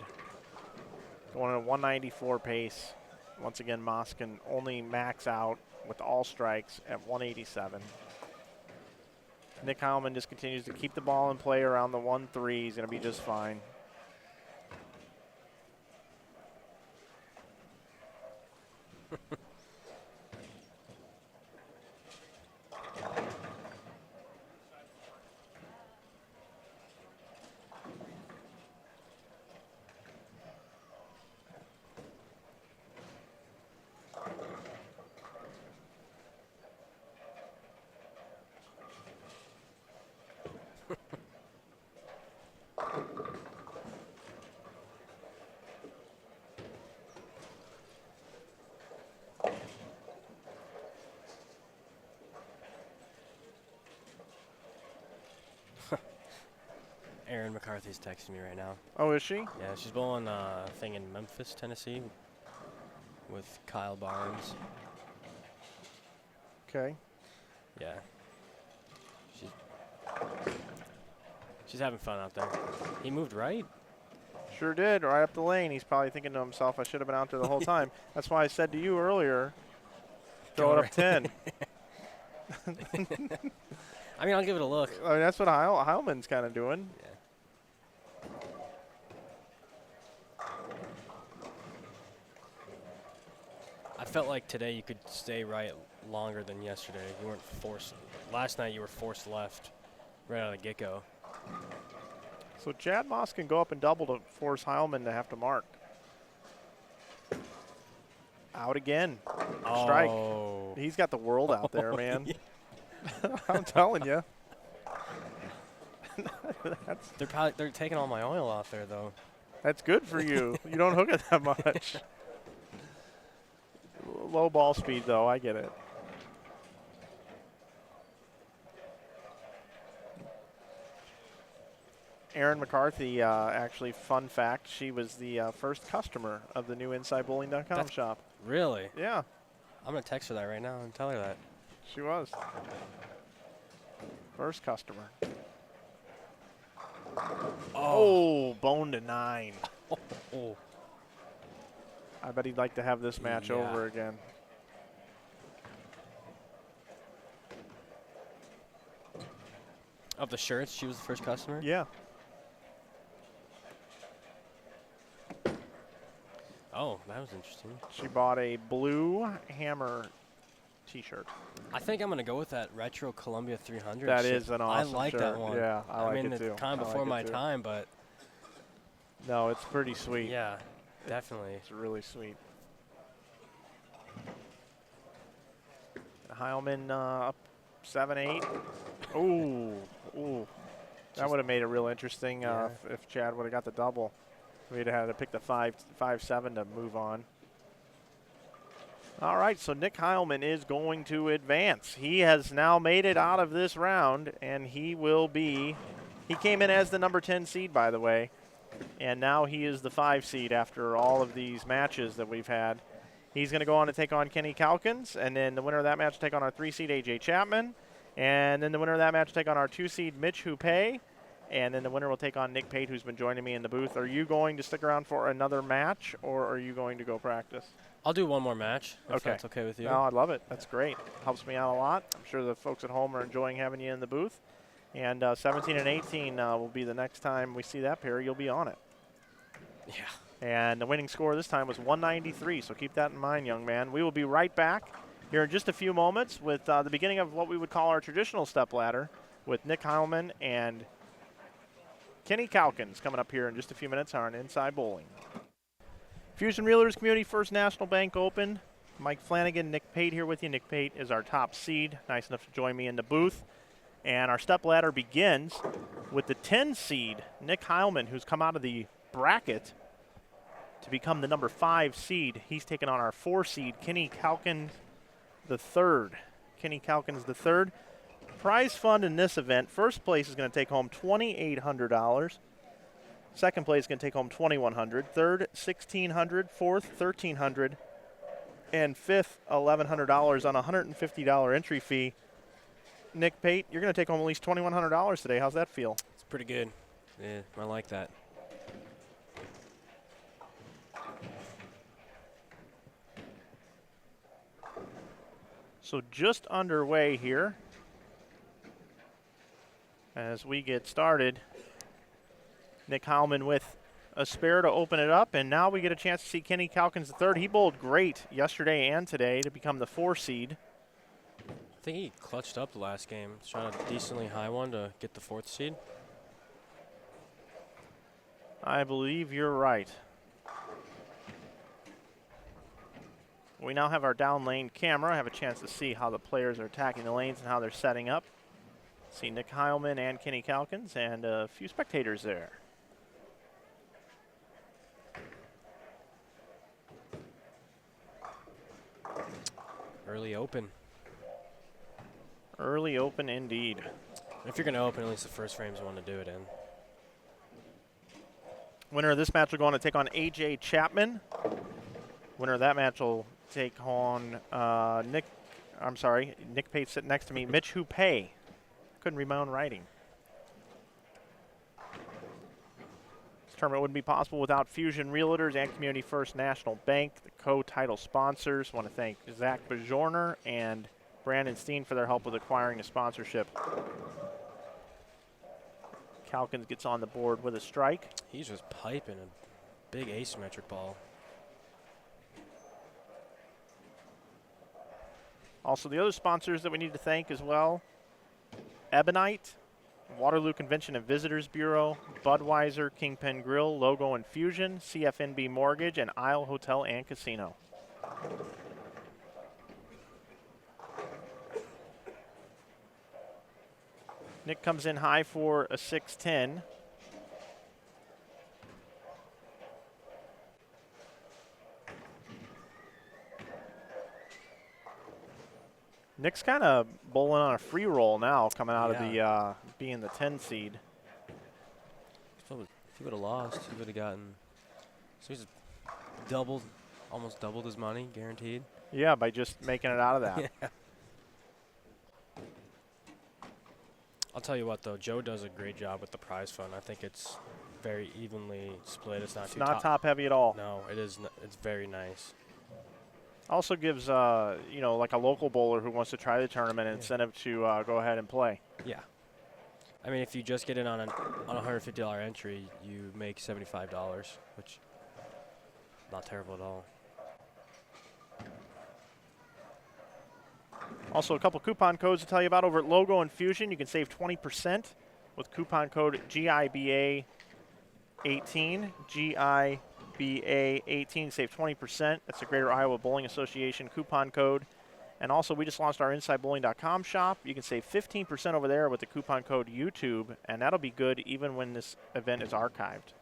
going at a 194 pace. Once again, Maas can only max out with all strikes at 187. Nick Heilman just continues to keep the ball in play around the 1-3. He's going to be just fine. Erin McCarthy's texting me right now. Oh, is she? Yeah, she's bowling a thing in Memphis, Tennessee with Kyle Barnes. Okay. Yeah. She's having fun out there. He moved right. Sure did, right up the lane. He's probably thinking to himself, I should have been out there the whole time. That's why I said to you earlier, throw it up 10. I mean, I'll give it a look. I mean, that's what Heilman's kind of doing. Yeah. I felt like today you could stay right longer than yesterday. You weren't forced. Last night you were forced left right out of the get-go. So Chad Maas can go up and double to force Heilman to have to mark. Out again. Strike. Oh. He's got the world out there, man. I'm telling you. They're taking all my oil out there, though. That's good for you. You don't hook it that much. Low ball speed, though. I get it. Erin McCarthy, actually, fun fact, she was the first customer of the new InsideBowling.com shop. Really? Yeah, I'm going to text her that right now and tell her that. she was. First customer. Oh, bone to 9. Oh. I bet he'd like to have this match Yeah. over again. Of the shirts, she was the first customer? Yeah. Oh, that was interesting. She bought a blue Hammer t-shirt. I think I'm going to go with that retro Columbia 300. That shit. is an awesome I like shirt. that one. Yeah, I like mean, it too. it's kind of I before like my it too. time, but No, it's pretty sweet. yeah, definitely. It's really sweet. Heilman up 7-8. Ooh, ooh. That would have made it real interesting Yeah. if Chad would have got the double. We'd have had to pick the 5-7 to move on. All right, so Nick Heilman is going to advance. He has now made it out of this round, and he will be – he came in as the number 10 seed, by the way, and now he is the 5 seed after all of these matches that we've had. He's going to go on to take on Kenny Calkins, and then the winner of that match will take on our 3 seed, A.J. Chapman, and then the winner of that match will take on our 2 seed, Mitch Hupe, and then the winner will take on Nick Pate, who's been joining me in the booth. Are you going to stick around for another match, or are you going to go practice? I'll do one more match, if Okay. that's okay with you. No, I love it. That's great. Helps me out a lot. I'm sure the folks at home are enjoying having you in the booth. And 17 and 18 will be the next time we see that pair. You'll be on it. Yeah. And the winning score this time was 193, so keep that in mind, young man. We will be right back here in just a few moments with the beginning of what we would call our traditional step ladder with Nick Heilman and Kenny Calkins coming up here in just a few minutes on Inside Bowling. Fusion Realtors Community First National Bank Open. Mike Flanagan, Nick Pate here with you. Nick Pate is our top seed. Nice enough to join me in the booth. And our step ladder begins with the 10 seed, Nick Heilman, who's come out of the bracket to become the number 5 seed. He's taken on our 4 seed, Kenny Calkins the third. Kenny Calkins the third. Prize fund in this event, first place is going to take home $2,800. Second place is going to take home $2,100. Third, $1,600. Fourth, $1,300. And fifth, $1,100 on a $150 entry fee. Nick Pate, you're going to take home at least $2,100 today. How's that feel? It's pretty good. Yeah, I like that. So just underway here as we get started. Nick Heilman with a spare to open it up, and now we get a chance to see Kenny Calkins the third. He bowled great yesterday and today to become the 4 seed. I think he clutched up the last game. Shot a decently high one to get the 4th seed. I believe you're right. We now have our down lane camera. Have a chance to see how the players are attacking the lanes and how they're setting up. See Nick Heilman and Kenny Calkins and a few spectators there. Early open. Early open indeed. If you're going to open, at least the first frame's the one to do it in. Winner of this match will go on to take on A.J. Chapman. Winner of that match will take on Nick Pate sitting next to me, Mitch Hupe. Couldn't read my own writing. This tournament wouldn't be possible without Fusion Realtors and Community First National Bank, the co-title sponsors. Want to thank Zach Bajorner and Brandon Steen for their help with acquiring the sponsorship. Calkins gets on the board with a strike. He's just piping a big asymmetric ball. Also, the other sponsors that we need to thank as well: Ebonite, Waterloo Convention and Visitors Bureau, Budweiser, Kingpin Grill, Logo Infusion, CFNB Mortgage, and Isle Hotel and Casino. Nick comes in high for a 6-10. Nick's kind of bowling on a free roll now, coming out of the being the 10 seed. If he would have lost, he would have gotten. So he's almost doubled his money, guaranteed. Yeah, by just making it out of that. Yeah. I'll tell you what, though, Joe does a great job with the prize fund. I think it's very evenly split. It's not It's too not top heavy at all. No, it is. It's very nice. Also gives like a local bowler who wants to try the tournament an incentive to go ahead and play. Yeah. I mean, if you just get in on a $150 entry, you make $75, which not terrible at all. Also, a couple coupon codes to tell you about over at Logo Infusion. You can save 20% with coupon code GIBA18. GIBA18, save 20%. That's the Greater Iowa Bowling Association coupon code. And also, we just launched our InsideBowling.com shop. You can save 15% over there with the coupon code YouTube, and that'll be good even when this event is archived.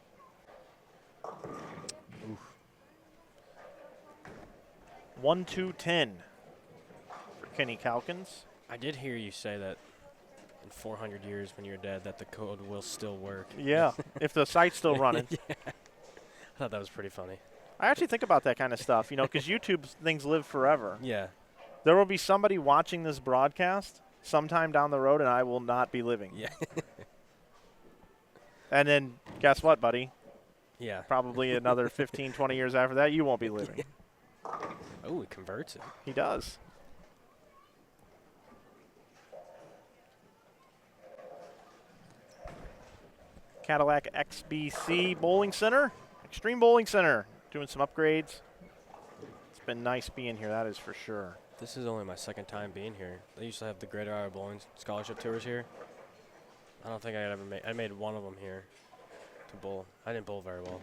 Oof. 1-2-10 for Kenny Calkins. I did hear you say that in 400 years when you're dead that the code will still work. Yeah, if the site's still running. Yeah. I thought that was pretty funny. I actually think about that kind of stuff, because YouTube things live forever. Yeah. There will be somebody watching this broadcast sometime down the road, and I will not be living. Yeah. And then guess what, buddy? Yeah. Probably another 15, 20 years after that, you won't be living. Oh, he converts it. He does. Cadillac XBC Bowling Center, Extreme Bowling Center, doing some upgrades. It's been nice being here, that is for sure. This is only my second time being here. They used to have the Greater Iowa Bowling Scholarship Tours here. I don't think I made one of them here to bowl. I didn't bowl very well.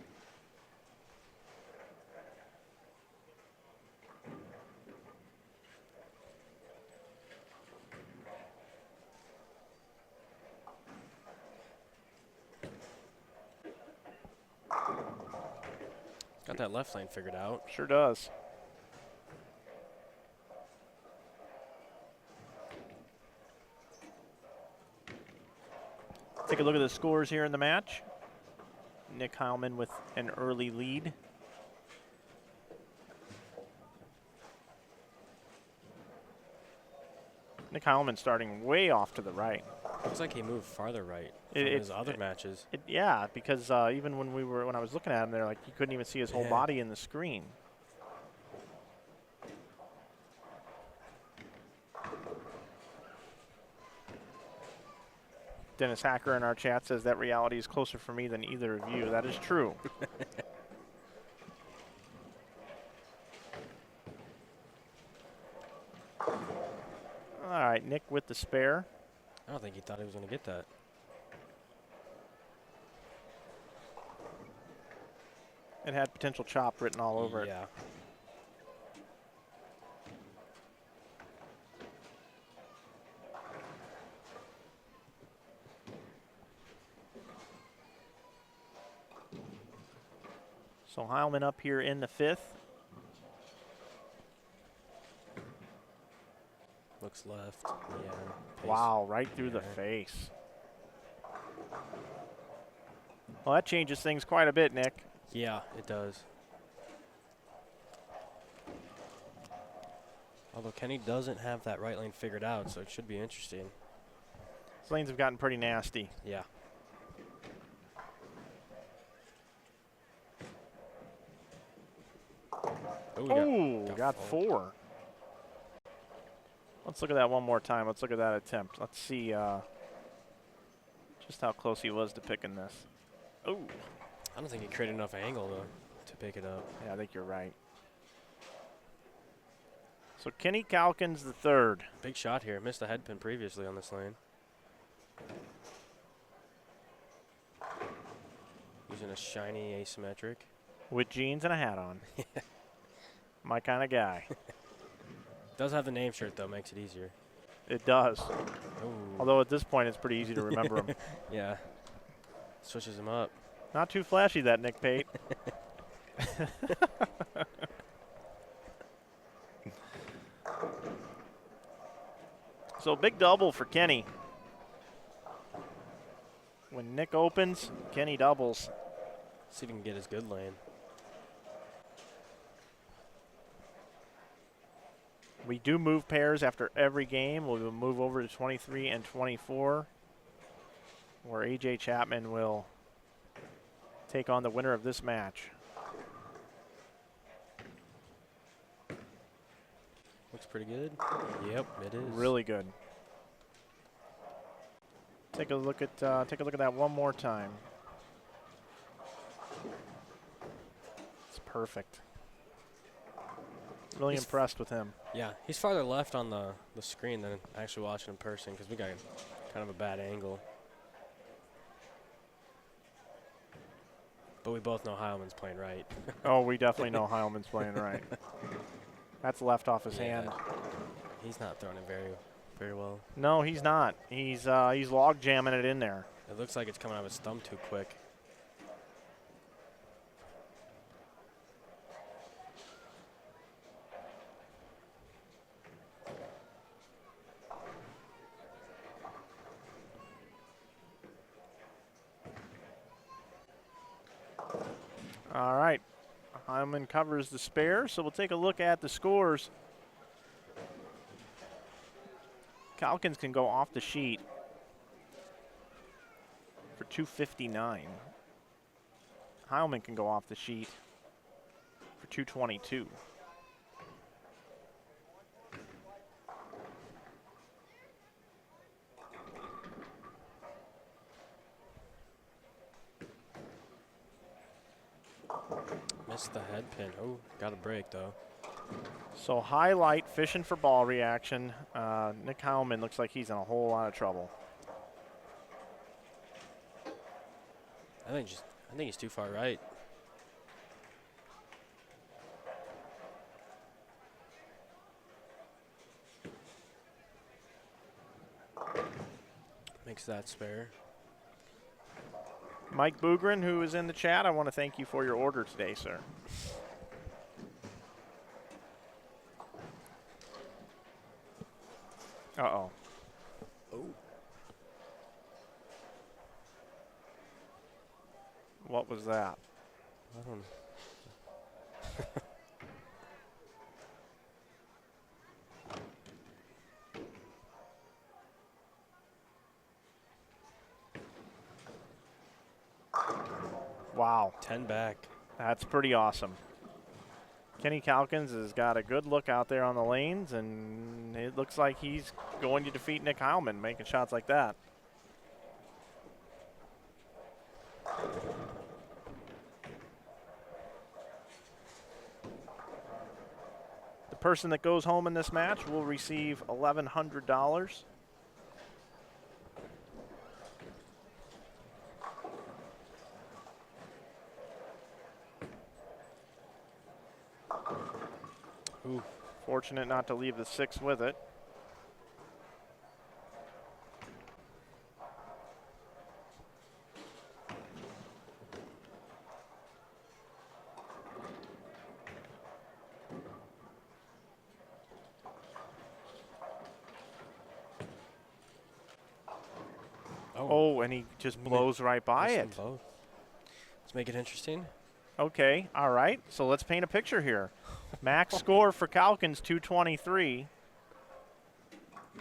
Got that left lane figured out. Sure does. Take a look at the scores here in the match. Nick Heilman with an early lead. Nick Heilman starting way off to the right. Looks like he moved farther right from his other matches. Yeah, because even when I was looking at him there, like you couldn't even see his whole body in the screen. Dennis Hacker in our chat says that reality is closer for me than either of you. That is true. All right, Nick with the spare. I don't think he thought he was going to get that. It had potential chop written all over it. Yeah. So Heilman up here in the fifth. Looks left. Yeah. Wow, right through the face. Well, that changes things quite a bit, Nick. Yeah, it does. Although Kenny doesn't have that right lane figured out, so it should be interesting. These lanes have gotten pretty nasty. Yeah. Oh, got four. Let's look at that one more time. Let's look at that attempt. Let's see just how close he was to picking this. Oh. I don't think he created enough angle to pick it up. Yeah, I think you're right. So Kenny Calkins the third. Big shot here. Missed a head pin previously on this lane. Using a shiny asymmetric. With jeans and a hat on. My kind of guy. Does have the name shirt, though. Makes it easier. It does. Ooh. Although at this point it's pretty easy to remember him. Yeah. Switches him up. Not too flashy, that Nick Pate. So big double for Kenny. When Nick opens, Kenny doubles. See if he can get his good lane. We do move pairs after every game. We'll move over to 23 and 24, where A.J. Chapman will take on the winner of this match. Looks pretty good. Yep, it is. Really good. Take a look at that one more time. It's perfect. Really impressed with him. Yeah, he's farther left on the screen than actually watching in person because we got kind of a bad angle. But we both know Heilman's playing right. Oh, we definitely know Heilman's playing right. That's left off his hand. He's not throwing it very well. No, he's not. He's log jamming it in there. It looks like it's coming out of his thumb too quick. All right. Heilman covers the spare, so we'll take a look at the scores. Calkins can go off the sheet for 259. Heilman can go off the sheet for 222. Missed the head pin. Oh, got a break though. So highlight fishing for ball reaction. Nick Heilman looks like he's in a whole lot of trouble. I think he's too far right. Makes that spare. Mike Boogren, who is in the chat, I want to thank you for your order today, sir. Uh-oh. Oh. What was that? I don't know. Wow. 10 back. That's pretty awesome. Kenny Calkins has got a good look out there on the lanes, and it looks like he's going to defeat Nick Heilman making shots like that. The person that goes home in this match will receive $1,100. Ooh. Fortunate not to leave the 6 with it. Oh, and he just blows right by it. Both. Let's make it interesting. Okay, all right. So let's paint a picture here. Max score for Calkins, 223.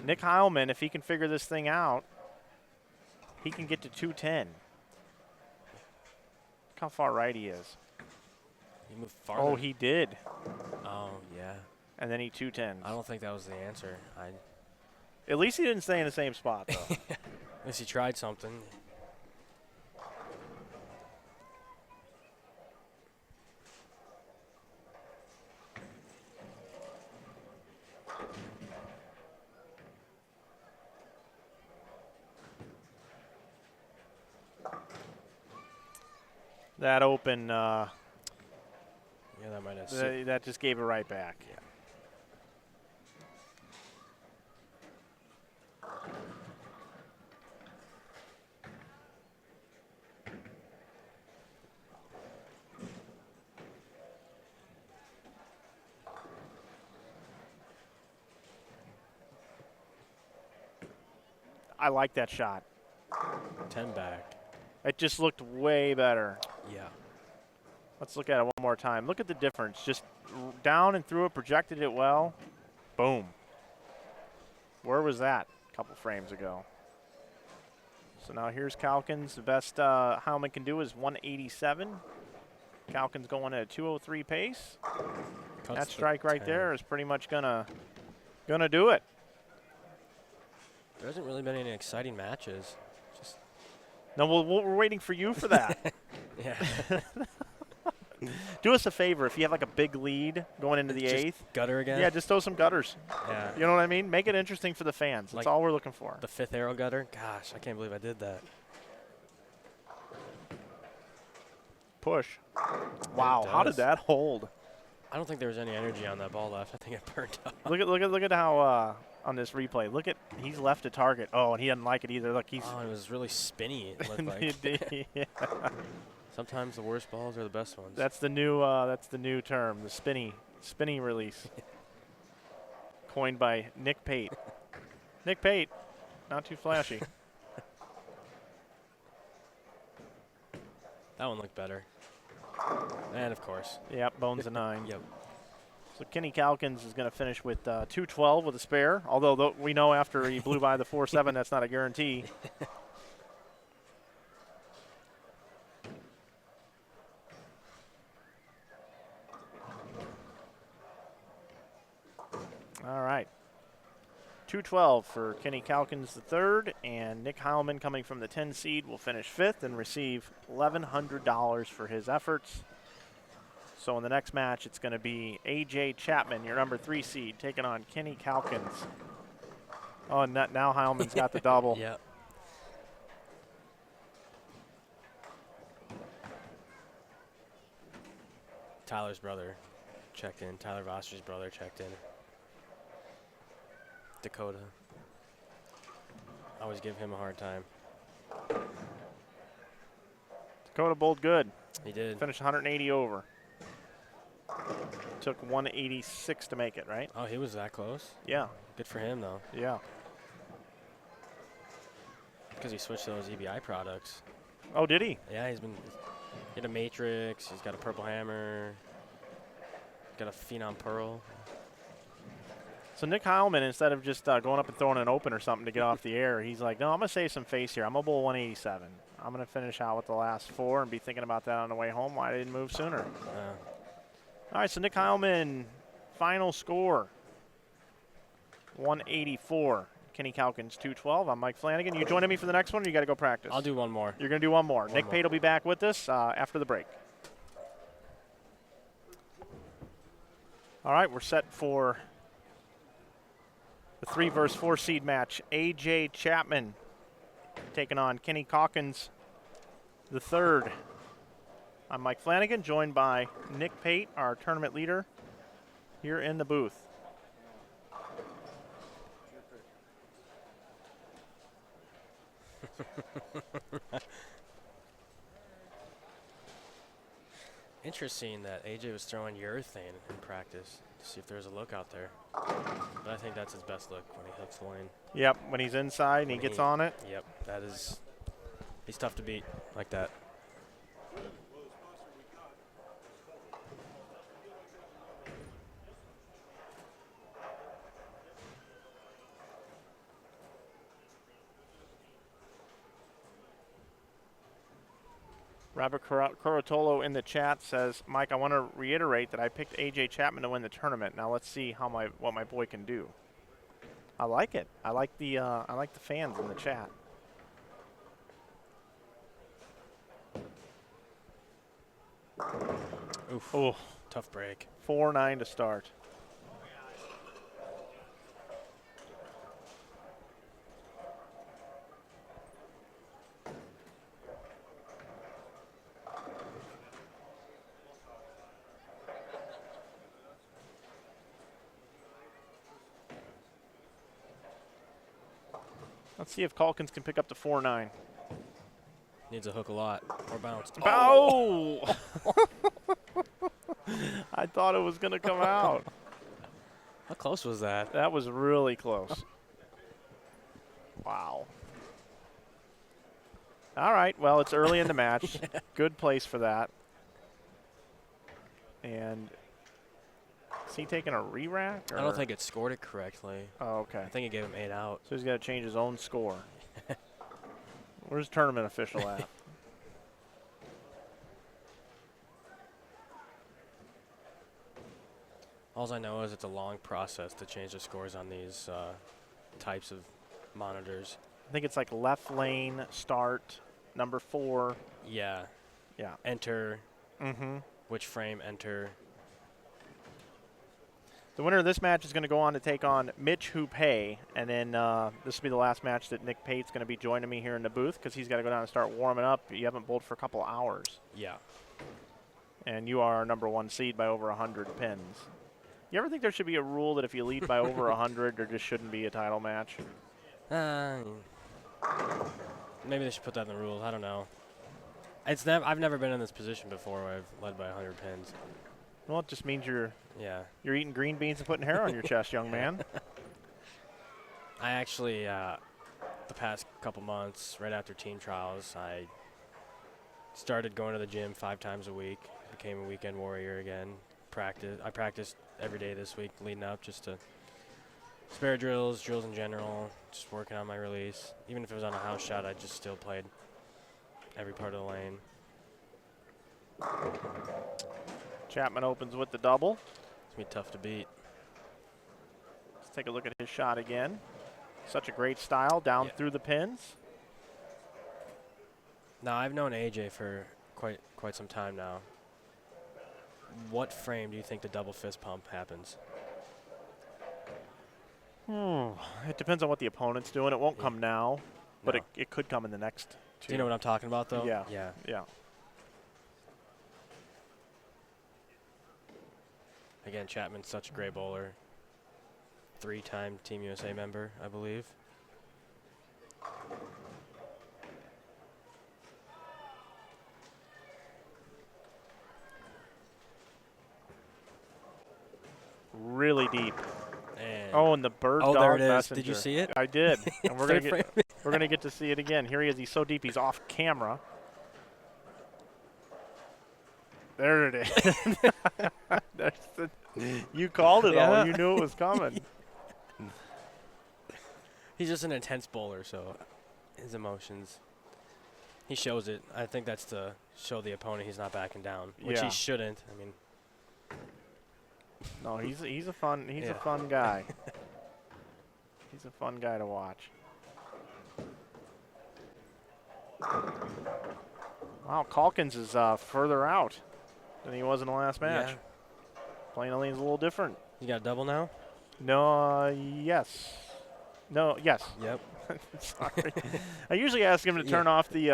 Nick Heilman, if he can figure this thing out, he can get to 210. Look how far right he is. He moved farther. Oh, he did. Oh, yeah. And then he 210s. I don't think that was the answer. At least he didn't stay in the same spot, though. At least he tried something. That open, Yeah, that might have. that just gave it right back. Yeah. I like that shot. 10 back. It just looked way better. Yeah. Let's look at it one more time. Look at the difference. Just down and through it, projected it well. Boom. Where was that a couple frames ago? So now here's Calkins. The best Heilman can do is 187. Calkins going at a 203 pace. That strike right there is pretty much gonna do it. There hasn't really been any exciting matches. Just No, we're waiting for you for that. yeah. Do us a favor. If you have like a big lead going into the Just eighth, gutter again. yeah, just throw some gutters. Yeah. You know what I mean? Make it interesting for the fans. That's Like all we're looking for. The 5th arrow gutter. Gosh, I can't believe I did that. Push. Wow, how did does. that hold? I don't think there was any energy on that ball left. I think it burned up. Look at how on this replay. Look at he's left a target. Oh, and he doesn't like it either. Look, he's Oh, it was really spinny. It looked like. yeah. Sometimes the worst balls are the best ones. That's the new term, the spinny release. Coined by Nick Pate. Nick Pate, not too flashy. That one looked better. And of course. Yep, bones a 9. Yep. So Kenny Calkins is going to finish with 212 with a spare, although we know after he blew by the 4-7, that's not a guarantee. All right. 212 for Kenny Calkins the third, and Nick Heilman coming from the 10 seed will finish 5th and receive $1,100 for his efforts. So in the next match, it's going to be A.J. Chapman, your number 3 seed, taking on Kenny Calkins. Oh, and now Heilman's got the double. Yep. Tyler's brother checked in. Tyler Voster's brother checked in. Dakota. I always give him a hard time. Dakota bowled good. He did. Finished 180 over. Took 186 to make it, right? Oh, he was that close? Yeah, Good for him, though. yeah. Because he switched to those EBI products. Oh, did he? Yeah, he had a Matrix. He's got a Purple Hammer. Got a Phenom Pearl. So Nick Heilman, instead of just going up and throwing an open or something to get off the air, he's like, no, I'm going to save some face here. I'm going to bowl 187. I'm going to finish out with the last 4 and be thinking about that on the way home. Why I didn't move sooner? All right, so Nick Heilman, final score, 184. Kenny Calkins, 212. I'm Mike Flanagan. You joining me for the next one, or you got to go practice? I'll do one more. You're going to do one more. Nick Pate will be back with us after the break. All right, we're set for the 3 versus 4 seed match. A.J. Chapman taking on Kenny Calkins the third. I'm Mike Flanagan, joined by Nick Pate, our tournament leader, here in the booth. Interesting that AJ was throwing urethane in practice to see if there's a look out there. But I think that's his best look when he hooks the line. Yep, when he's inside and he gets on it. Yep, he's tough to beat like that. Robert Corotolo in the chat says, Mike, I want to reiterate that I picked A.J. Chapman to win the tournament. Now let's see what my boy can do. I like it. I like the fans in the chat. Oof. Oh, Tough break. 4-9 to start. Let's see if Calkins can pick up the 4-9. Needs a hook a lot or bounce. Oh! I thought it was going to come out. How close was that? That was really close. Wow. All right. Well, it's early in the match. Yeah. Good place for that. And is he taking a re-rack? I don't think it scored it correctly. Oh, okay. I think it gave him 8 out. So he's got to change his own score. Where's the tournament official at? All I know is it's a long process to change the scores on these types of monitors. I think it's like left lane, start, number 4. Yeah. Yeah. Enter. Mm-hmm. Which frame enter. The winner of this match is going to go on to take on Mitch Hupe, and then this will be the last match that Nick Pate's going to be joining me here in the booth because he's got to go down and start warming up. You haven't bowled for a couple hours. Yeah. And you are our number 1 seed by over 100 pins. You ever think there should be a rule that if you lead by over 100, there just shouldn't be a title match? Maybe they should put that in the rules. I don't know. I've never been in this position before where I've led by 100 pins. Well, it just means you're eating green beans and putting hair on your chest, young man. I actually, the past couple months, right after team trials, I started going to the gym 5 times a week. Became a weekend warrior again. I practiced every day this week leading up, just to spare drills in general, just working on my release. Even if it was on a house shot, I just still played every part of the lane. Chapman opens with the double. It's going to be tough to beat. Let's take a look at his shot again. Such a great style, down through the pins. Now, I've known AJ for quite some time now. What frame do you think the double fist pump happens? It depends on what the opponent's doing. It won't come now, but No. it could come in the next 2. Do you know what I'm talking about, though? Yeah. Yeah. Yeah. Again, Chapman's such a great bowler. 3-time Team USA member, I believe. Really deep. And Oh, and the bird oh, dog there it is. messenger. Did you see it? I did. And we're Third gonna get to see it again. Here he is. He's so deep. He's off camera. There it is. You called it all. You knew it was coming. He's just an intense bowler, so his emotions. He shows it. I think that's to show the opponent he's not backing down, which he shouldn't. I mean, no, he's a fun guy. He's a fun guy to watch. Wow, Calkins is further out than he was in the last match. Yeah. Playing a lane's a little different. You got a double now? No, yes. No, yes. Yep. Sorry. I usually ask him to turn off the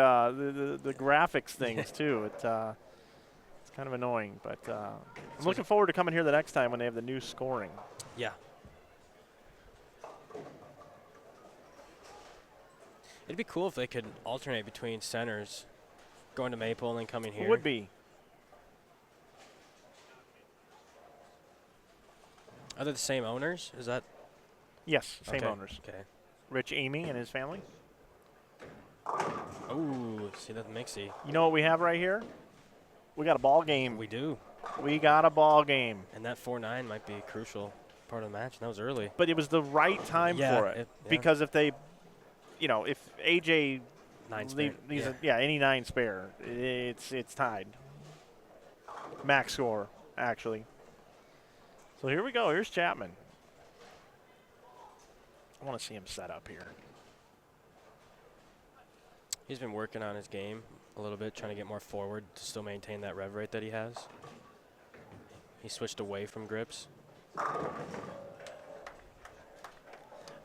graphics things too. It's kind of annoying, but I'm looking forward to coming here the next time when they have the new scoring. Yeah. It'd be cool if they could alternate between centers, going to Maple and then coming here. It would be. Are they the same owners? Is that? Yes, same okay. owners. Okay. Rich Amy and his family. Oh, see that mixy. You know what we have right here? We got a ball game. We do. We got a ball game. And that 4-9 might be a crucial part of the match. That was early. But it was the right time for it. Because if they, if AJ leaves any 9 spare, it's tied. Max score, actually. So here we go. Here's Chapman. I want to see him set up here. He's been working on his game a little bit, trying to get more forward to still maintain that rev rate that he has. He switched away from grips.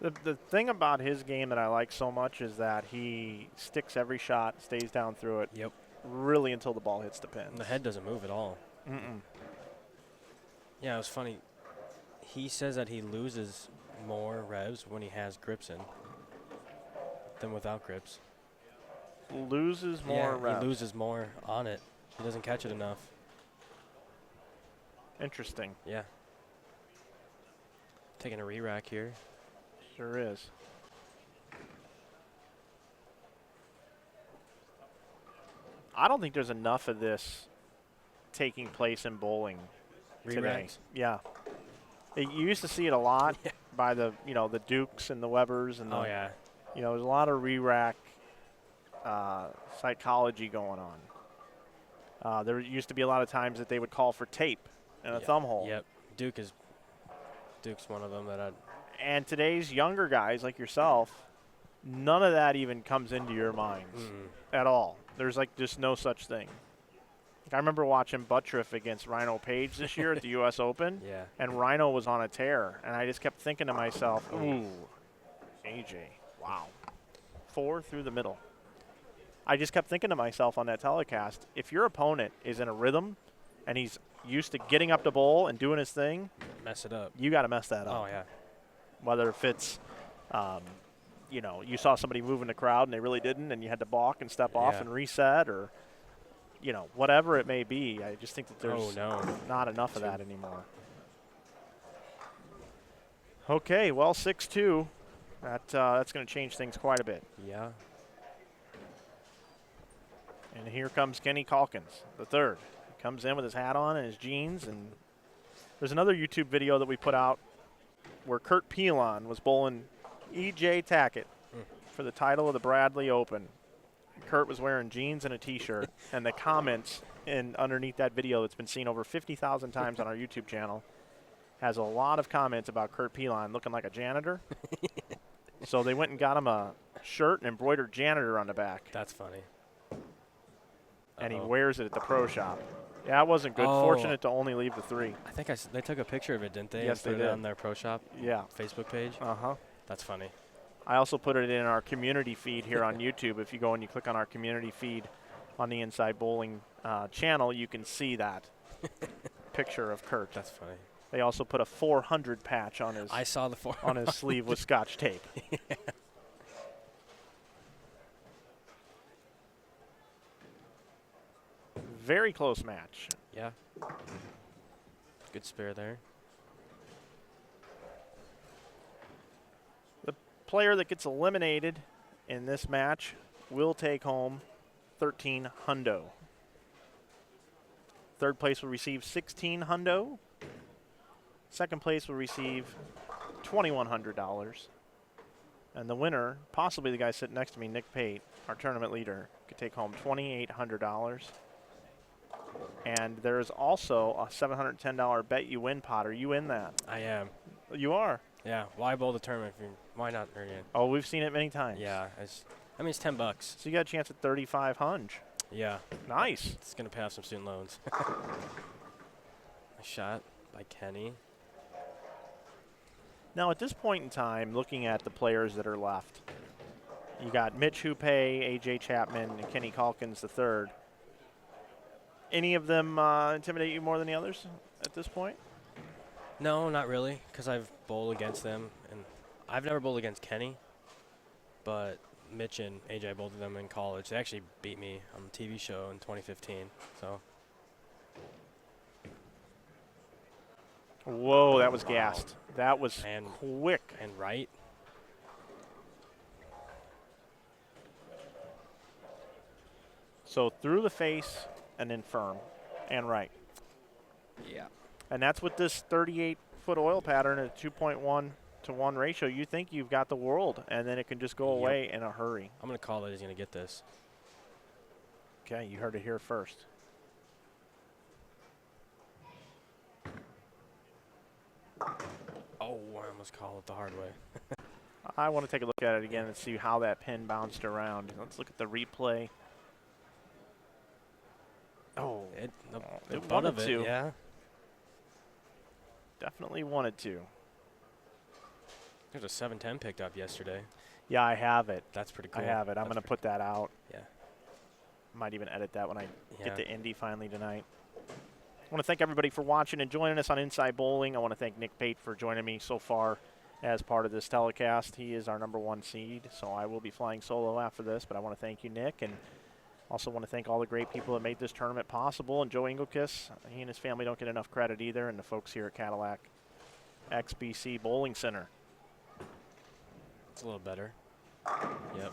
The thing about his game that I like so much is that he sticks every shot, stays down through it. Yep. Really until the ball hits the pin. And the head doesn't move at all. Mm-mm. Yeah, it was funny. He says that he loses more revs when he has grips in. than without grips. Loses more Yeah, reps. he loses more on it. He doesn't catch it enough. Interesting. Yeah. Taking a re-rack here. Sure is. I don't think there's enough of this taking place in bowling today. Re-racks? Yeah. You used to see it a lot by the, the Dukes and the Webbers and Oh, yeah. there's a lot of re-rack psychology going on. There used to be a lot of times that they would call for tape and a thumb hole. Yep. Duke's one of them that I'd. And today's younger guys like yourself, none of that even comes into your minds at all. There's like just no such thing. I remember watching Buttriff against Rhino Page this year at the U.S. Open. Yeah. And Rhino was on a tear. And I just kept thinking to myself, ooh, AJ, wow. 4 through the middle. I just kept thinking to myself on that telecast, if your opponent is in a rhythm and he's used to getting up to bowl and doing his thing, Mess it up. you got to mess that up. Oh, yeah. Whether if it's, you saw somebody move in the crowd and they really didn't and you had to balk and step off and reset or, whatever it may be. I just think that there's not enough of that anymore. Okay, well, 6-2. That's going to change things quite a bit. Yeah. And here comes Kenny Calkins, the third. He comes in with his hat on and his jeans. And there's another YouTube video that we put out where Kurt Pelon was bowling E.J. Tackett for the title of the Bradley Open. Kurt was wearing jeans and a T-shirt. And the comments underneath that video that's been seen over 50,000 times on our YouTube channel has a lot of comments about Kurt Pelon looking like a janitor. So they went and got him a shirt and embroidered janitor on the back. That's funny. And he wears it at the pro shop. Yeah, it wasn't good. Fortunate to only leave the 3. I think they took a picture of it, didn't they? Yes, and they put it did. on their pro shop Facebook page. Uh-huh. That's funny. I also put it in our community feed here on YouTube. If you go and you click on our community feed on the Inside Bowling channel, you can see that picture of Kurt. That's funny. They also put a 400 patch on his I saw the on his sleeve with Scotch tape. Yeah. Very close match. Yeah. Good spare there. The player that gets eliminated in this match will take home 13 hundo. Third place will receive 16 hundo. Second place will receive $2,100. And the winner, possibly the guy sitting next to me, Nick Pate, our tournament leader, could take home $2,800. And there's also a $710 bet you win pot. Are you in that? I am. You are. Yeah. Why bowl the tournament? Why not earn it? Oh, we've seen it many times. Yeah. It's $10. So you got a chance at 35 hunch. Yeah. Nice. It's gonna pay off some student loans. A shot by Kenny. Now, at this point in time, looking at the players that are left, you got Mitch Hupe, AJ Chapman, and Kenny Calkins III. Any of them intimidate you more than the others at this point? No, not really, because I've bowled against them, and I've never bowled against Kenny, but Mitch and AJ, both of them in college, they actually beat me on the TV show in 2015. So. Whoa, that was gassed. That was quick. And right. So through the face and then firm and right. Yeah. And that's with this 38-foot oil pattern at a 2.1-to-1 ratio. You think you've got the world, and then it can just go away in a hurry. I'm going to call that he's going to get this. Okay, you heard it here first. Oh, I almost called it the hard way. I want to take a look at it again and see how that pin bounced around. Let's look at the replay. Oh, It it butt wanted of it, to. yeah. Definitely wanted to. There's a 710 picked up yesterday. Yeah, I have it. That's pretty cool. I have it. I'm That's going to put that out. Yeah. Might even edit that when I get Yeah. to Indy finally tonight. I want to thank everybody for watching and joining us on Inside Bowling. I want to thank Nick Pate for joining me so far as part of this telecast. He is our #1 seed, so I will be flying solo after this, but I want to thank you, Nick, and also want to thank all the great people that made this tournament possible, and Joe Engelkiss. He and his family don't get enough credit either, and the folks here at Cadillac XBC Bowling Center. It's a little better. Yep.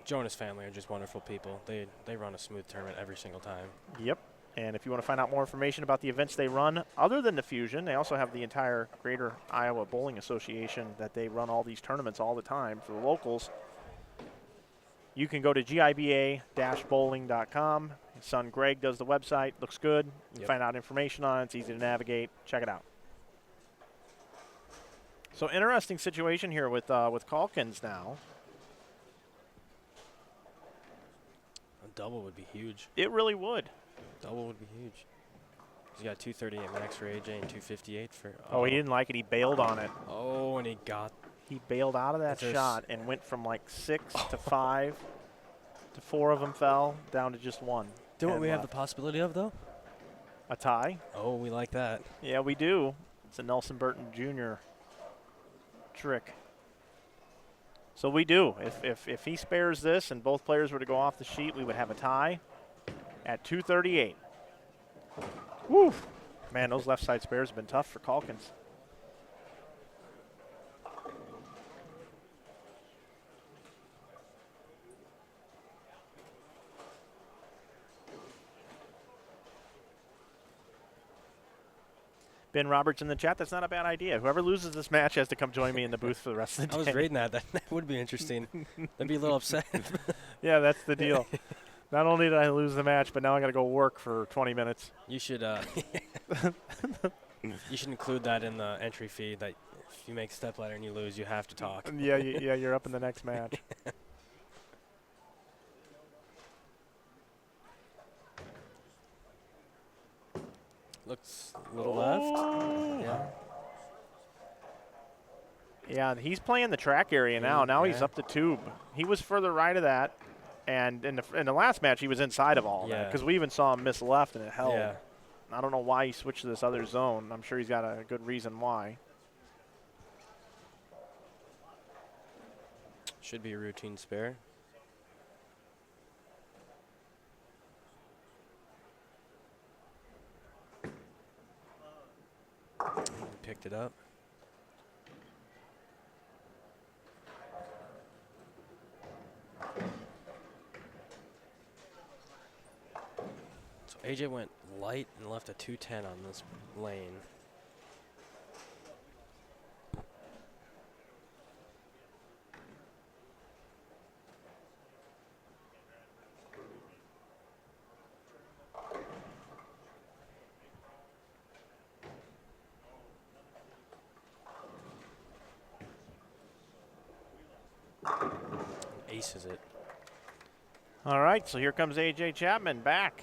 Joe and his family are just wonderful people. They run a smooth tournament every single time. Yep. And if you want to find out more information about the events they run, other than the Fusion, they also have the entire Greater Iowa Bowling Association that they run all these tournaments all the time for the locals. You can go to giba-bowling.com. His son Greg does the website. Looks good. You can find out information on it. It's easy to navigate. Check it out. So interesting situation here with Calkins now. A double would be huge. It really would. Double would be huge. He's got 238 max for AJ and 258 for. Oh, he didn't like it. He bailed on it. Oh, and he bailed out of that shot and went from like 6 to 5 to 4 of them fell down to just 1. Do what we have the possibility of, though? A tie. Oh, we like that. Yeah, we do. It's a Nelson Burton Jr. trick. So we do. If he spares this and both players were to go off the sheet, we would have a tie at 238. Woo! Man, those left side spares have been tough for Calkins. Ben Roberts in the chat, that's not a bad idea. Whoever loses this match has to come join me in the booth for the rest of the day. I was reading that. That would be interesting. I'd be a little upset. Yeah, that's the deal. Not only did I lose the match, but now I got to go work for 20 minutes. You should you should include that in the entry fee, that if you make Stepladder and you lose, you have to talk. Yeah, you're up in the next match. Looks a little left. Yeah. Yeah, he's playing the track area now. Now he's up the tube. He was further right of that, and in the last match he was inside of all that because we even saw him miss left and it held. Yeah. I don't know why he switched to this other zone. I'm sure he's got a good reason why. Should be a routine spare. Picked it up. So AJ went light and left a 210 on this lane. Aces it. All right, so here comes AJ Chapman back.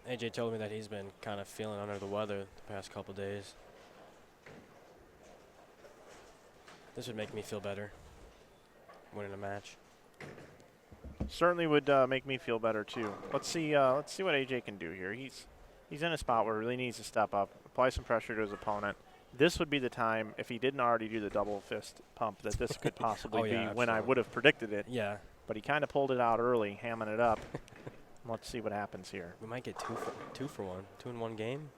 AJ told me that he's been kind of feeling under the weather the past couple days. This would make me feel better winning a match. Certainly would make me feel better too. Let's see what AJ can do here. He's in a spot where he really needs to step up, apply some pressure to his opponent. This would be the time, if he didn't already do the double fist pump, that this could possibly be when I would have predicted it. Yeah. But he kind of pulled it out early, hamming it up. Let's see what happens here. We might get two for one. 2 in 1 game.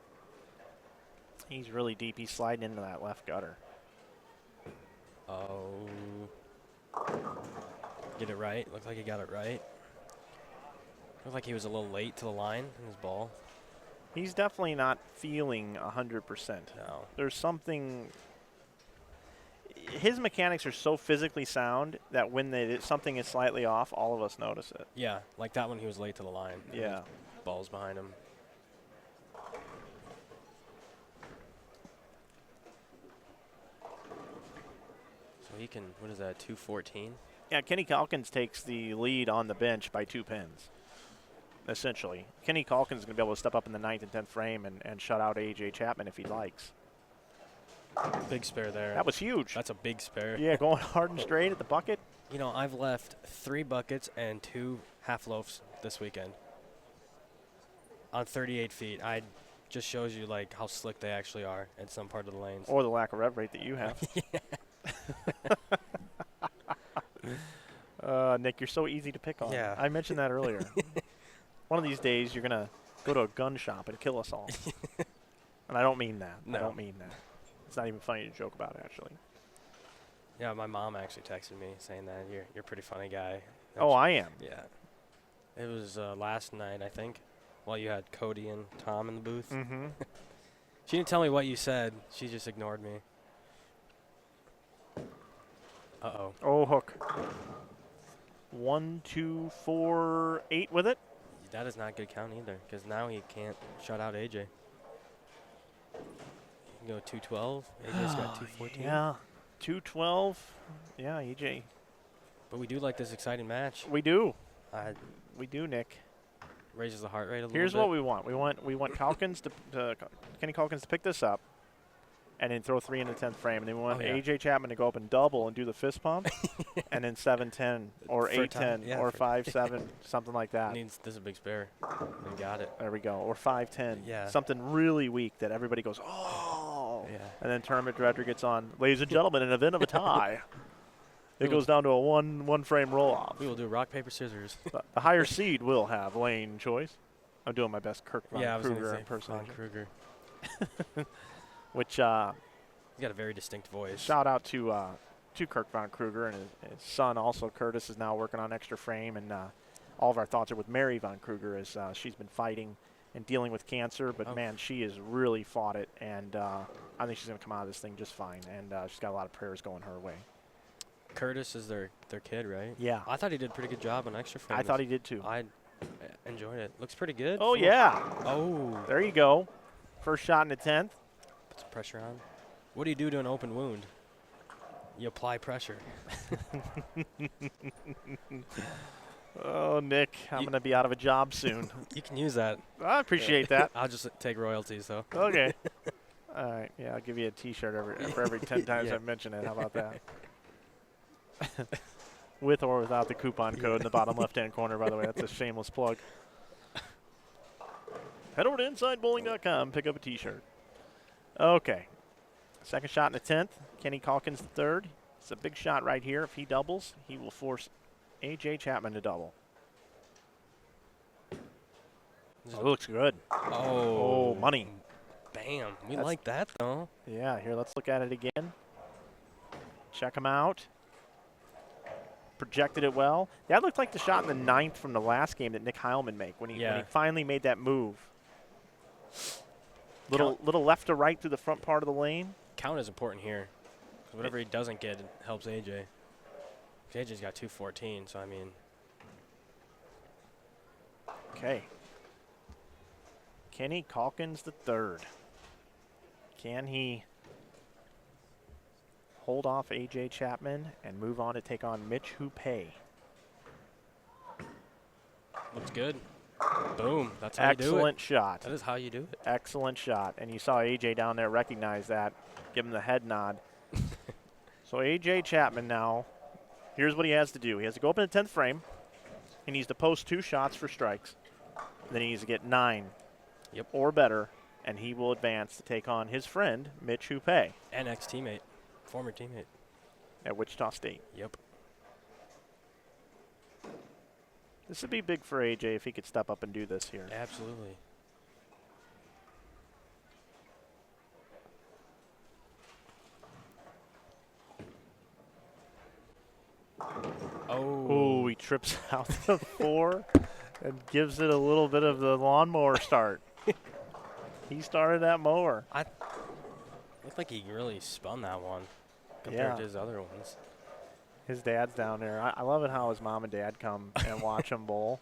He's really deep. He's sliding into that left gutter. Oh. Get it right. Looked like he got it right. Looked like he was a little late to the line in his ball. He's definitely not feeling 100%. No. There's something. His mechanics are so physically sound that when something is slightly off, all of us notice it. Yeah, like that one, he was late to the line. Yeah. Ball's behind him. So he can, what is that, 214? Yeah, Kenny Calkins takes the lead on the bench by 2 pins, essentially. Kenny Calkins is going to be able to step up in the 9th and 10th frame and shut out A.J. Chapman if he likes. Big spare there. That was huge. That's a big spare. Yeah, going hard and straight at the bucket. You know, I've left 3 buckets and 2 half loafs this weekend on 38 feet. I just shows you like how slick they actually are in some part of the lanes. Or the lack of rev rate that you have. Nick, you're so easy to pick on. Yeah. I mentioned that earlier. One of these days, you're going to go to a gun shop and kill us all. And I don't mean that. No. I don't mean that. It's not even funny to joke about, actually. Yeah, my mom actually texted me saying that you're a pretty funny guy. Oh, I am. Yeah. It was last night, I think, while you had Cody and Tom in the booth. Mm-hmm. She didn't tell me what you said. She just ignored me. Uh-oh. Oh, hook. 1, 2, 4, 8 with it. That is not good count either, because now he can't shut out AJ. You can go 212. AJ's got 214. Yeah. 212. Yeah, EJ. But we do like this exciting match. We do. Uh, We do, Nick. raises the heart rate a little Here's bit. what we want. We want Calkins Kenny Calkins to pick this up, and then throw 3 in the 10th frame, and then we want AJ Chapman to go up and double and do the fist pump, and then 7-10 or For a tie. 8-10 Yeah, or for- 5-7, something like that. This is a big spare. We got it. There we go. Or 5-10. Yeah. Something really weak that everybody goes, oh. Yeah. And then tournament director gets on, ladies and gentlemen, in an event of a tie, it goes down to a one frame roll off. We will do rock, paper, scissors. The higher seed will have lane choice. I'm doing my best Kirk Von I was going Kruger to say impersonation. Von Kruger. Which He's got a very distinct voice. shout out to Kirk Von Kruger, and his son also Curtis is now working on extra frame, and all of our thoughts are with Mary Von Kruger as she's been fighting and dealing with cancer, but man, she has really fought it, and I think she's going to come out of this thing just fine, and she's got a lot of prayers going her way. Curtis is their kid, right? Yeah. I thought he did a pretty good job on extra frame. I thought he did too. I enjoyed it. Looks pretty good. Oh, yeah. Oh. There you go. First shot in the 10th. Put some pressure on. What do you do to an open wound? You apply pressure. Oh, Nick, I'm going to be out of a job soon. You can use that. I appreciate that. I'll just take royalties, though. Okay. All right. Yeah, I'll give you a T-shirt for every 10 times I mention it. How about that? With or without the coupon code in the bottom left-hand corner, by the way. That's a shameless plug. Head over to InsideBowling.com, pick up a T-shirt. Okay. Second shot in the 10th. Kenny Calkins the third. It's a big shot right here. If he doubles, he will force A.J. Chapman to double. Oh, it looks good. Oh. Money. Bam. We like that, though. Yeah, here, let's look at it again. Check him out. Projected it well. That looked like the shot in the 9th from the last game that Nick Heilman made when he finally made that move. Little left to right through the front part of the lane. Count is important here. 'Cause whatever he doesn't get, it helps AJ. AJ's got 214, so I mean. Okay. Kenny Calkins the third. Can he hold off A.J. Chapman and move on to take on Mitch Hupe? Looks good. Boom. That's how you do it. Excellent shot. That is how you do it. Excellent shot. And you saw A.J. down there recognize that, give him the head nod. So A.J. Chapman now, here's what he has to do. He has to go up in the 10th frame. He needs to post 2 shots for strikes. Then he needs to get 9 or better, and he will advance to take on his friend, Mitch Hupe. And ex-teammate. Former teammate. At Wichita State. Yep. This would be big for A.J. if he could step up and do this here. Absolutely. Oh, he trips out the 4 and gives it a little bit of the lawnmower start. He started that mower. Looked like he really spun that one compared to his other ones. His dad's down there. I love it how his mom and dad come and watch him bowl.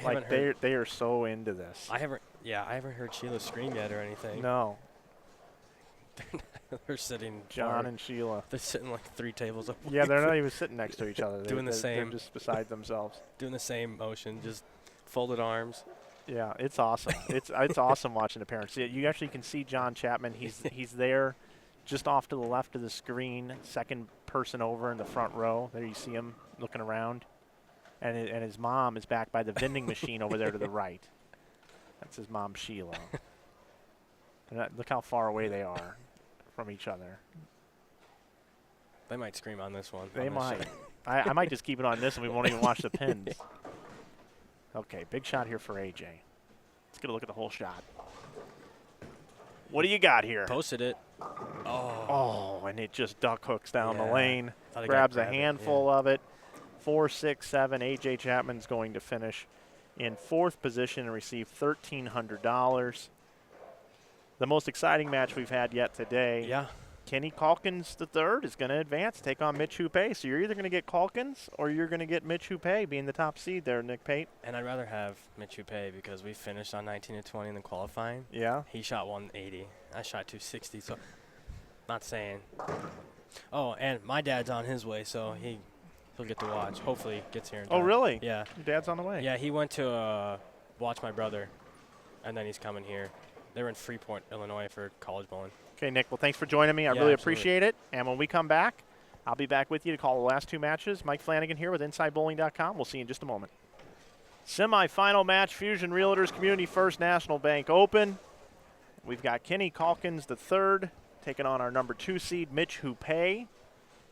Like they are so into this. I haven't heard Sheila scream yet or anything. No. They're sitting. John and Sheila. They're sitting like 3 tables up. Yeah, they're not even sitting next to each other. Doing the same. They're just beside themselves. Doing the same motion, just folded arms. Yeah, it's awesome. It's awesome watching the parents. You actually can see John Chapman. He's there just off to the left of the screen, second person over in the front row. There you see him looking around. And his mom is back by the vending machine over there to the right. That's his mom, Sheila. Look how far away they are from each other. They might scream on this one. They might. I might just keep it on this and we won't even watch the pins. Okay, big shot here for AJ. Let's get a look at the whole shot. What do you got here? Posted it. Oh, and it just duck hooks down the Yeah. lane. Thought I Grabs a grabbed it, handful of it. 4, 6, 7. AJ Chapman's going to finish in 4th position and receive $1,300. The most exciting match we've had yet today. Yeah. Kenny Calkins III is going to advance, take on Mitch Hupe. So you're either going to get Calkins or you're going to get Mitch Hupe being the top seed there, Nick Pate. And I'd rather have Mitch Hupe because we finished on 19 and 20 in the qualifying. Yeah. He shot 180. I shot 260. So, not saying. Oh, and my dad's on his way, so he'll get to watch. Hopefully, he gets here in time. Oh, really? Yeah. Your dad's on the way. Yeah, he went to watch my brother, and then he's coming here. They were in Freeport, Illinois for college bowling. Okay, Nick. Well, thanks for joining me. I Yeah, really absolutely. appreciate it. And when we come back, I'll be back with you to call the last 2 matches. Mike Flanagan here with InsideBowling.com. We'll see you in just a moment. Semifinal match, Fusion Realtors Community First National Bank Open. We've got Kenny Calkins III taking on our number 2 seed, Mitch Hupe.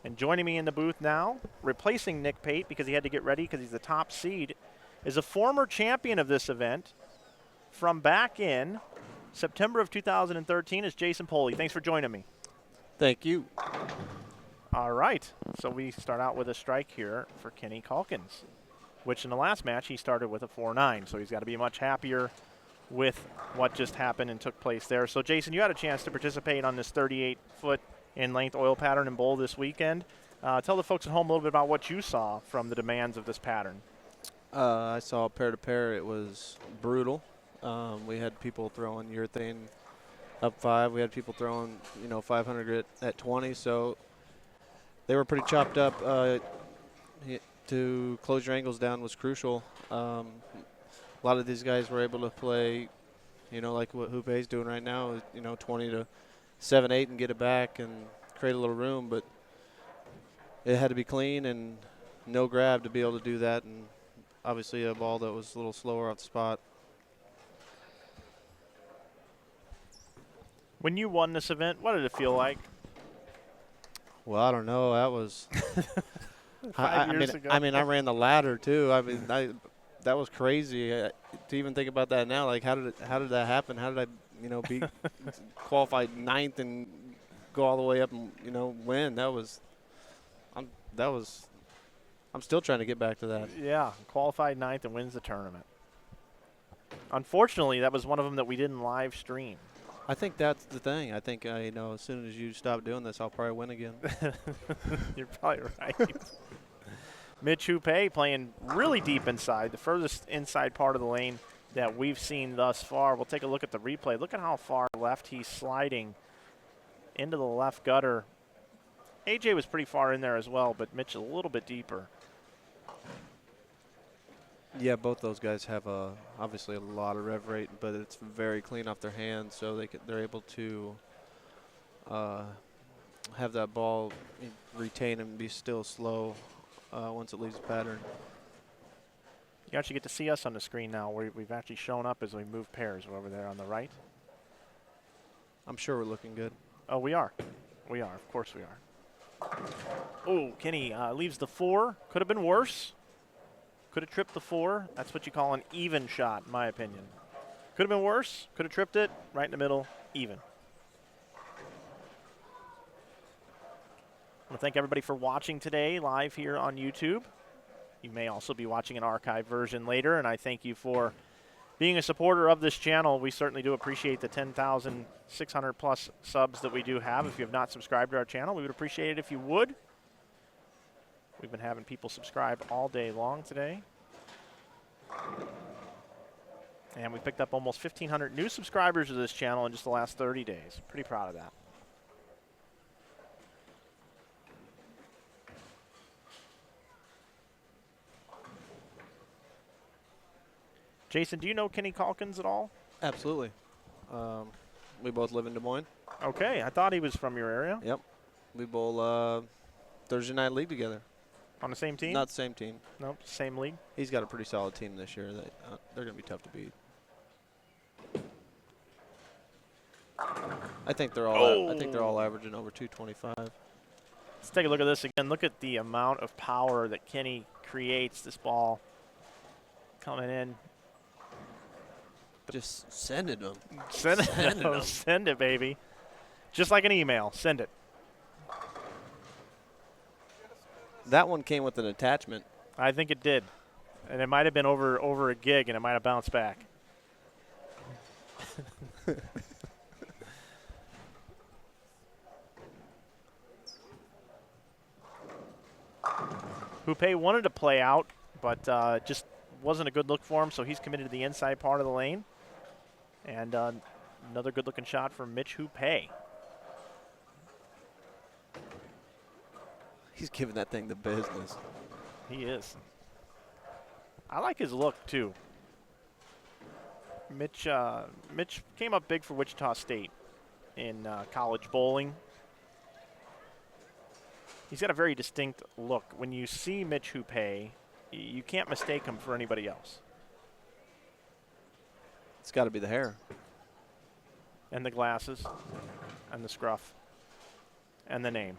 And joining me in the booth now, replacing Nick Pate because he had to get ready because he's the top seed, is a former champion of this event from back in September of 2013 is Jason Poli. Thanks for joining me. Thank you. All right, so we start out with a strike here for Kenny Calkins, which in the last match he started with a 4-9, so he's got to be much happier with what just happened and took place there. So Jason, you had a chance to participate on this 38-foot in length oil pattern and bowl this weekend. Tell the folks at home a little bit about what you saw from the demands of this pattern. I saw pair-to-pair. It was brutal. We had people throwing urethane up 5. We had people throwing, 500 grit at 20. So they were pretty chopped up. To close your angles down was crucial. A lot of these guys were able to play, like what Hupe's doing right now, 20 to 7-8 and get it back and create a little room. But it had to be clean and no grab to be able to do that. And obviously a ball that was a little slower off the spot. When you won this event, what did it feel like? Well, I don't know. That was 5 years ago. I ran the ladder too. That was crazy to even think about that now. Like, how did that happen? How did I, be qualified 9th and go all the way up and win? I'm still trying to get back to that. Yeah, qualified 9th and wins the tournament. Unfortunately, that was one of them that we didn't live stream. I think that's the thing. I think as soon as you stop doing this, I'll probably win again. You're probably right. Mitch Hupe playing really deep inside, the furthest inside part of the lane that we've seen thus far. We'll take a look at the replay. Look at how far left he's sliding into the left gutter. AJ was pretty far in there as well, but Mitch a little bit deeper. Yeah, both those guys have obviously a lot of rev rate, but it's very clean off their hands, so they're able to have that ball retain and be still slow once it leaves the pattern. You actually get to see us on the screen now. We've actually shown up as we move pairs. We're over there on the right. I'm sure we're looking good. Oh, we are. We are. Of course we are. Oh, Kenny leaves the 4. Could have been worse. Could have tripped the 4. That's what you call an even shot, in my opinion. Could have been worse. Could have tripped it. Right in the middle. Even. I want to thank everybody for watching today live here on YouTube. You may also be watching an archive version later, and I thank you for being a supporter of this channel. We certainly do appreciate the 10,600 plus subs that we do have. If you have not subscribed to our channel, we would appreciate it if you would. We've been having people subscribe all day long today. And we picked up almost 1,500 new subscribers to this channel in just the last 30 days. Pretty proud of that. Jason, do you know Kenny Calkins at all? Absolutely. We both live in Des Moines. Okay, I thought he was from your area. Yep. We bowl Thursday night league together. On the same team? Not the same team. Nope, same league. He's got a pretty solid team this year. They're going to be tough to beat. I think they're all averaging over 225. Let's take a look at this again. Look at the amount of power that Kenny creates. This ball coming in. Just send it to him. Send it. Send it, baby. Just like an email. Send it. That one came with an attachment. I think it did. And it might have been over a gig, and it might have bounced back. Hupe wanted to play out, but just wasn't a good look for him, so he's committed to the inside part of the lane. And another good-looking shot from Mitch Hupe. He's giving that thing the business. He is. I like his look, too. Mitch came up big for Wichita State in college bowling. He's got a very distinct look. When you see Mitch Hupe, you can't mistake him for anybody else. It's got to be the hair. And the glasses. And the scruff. And the name.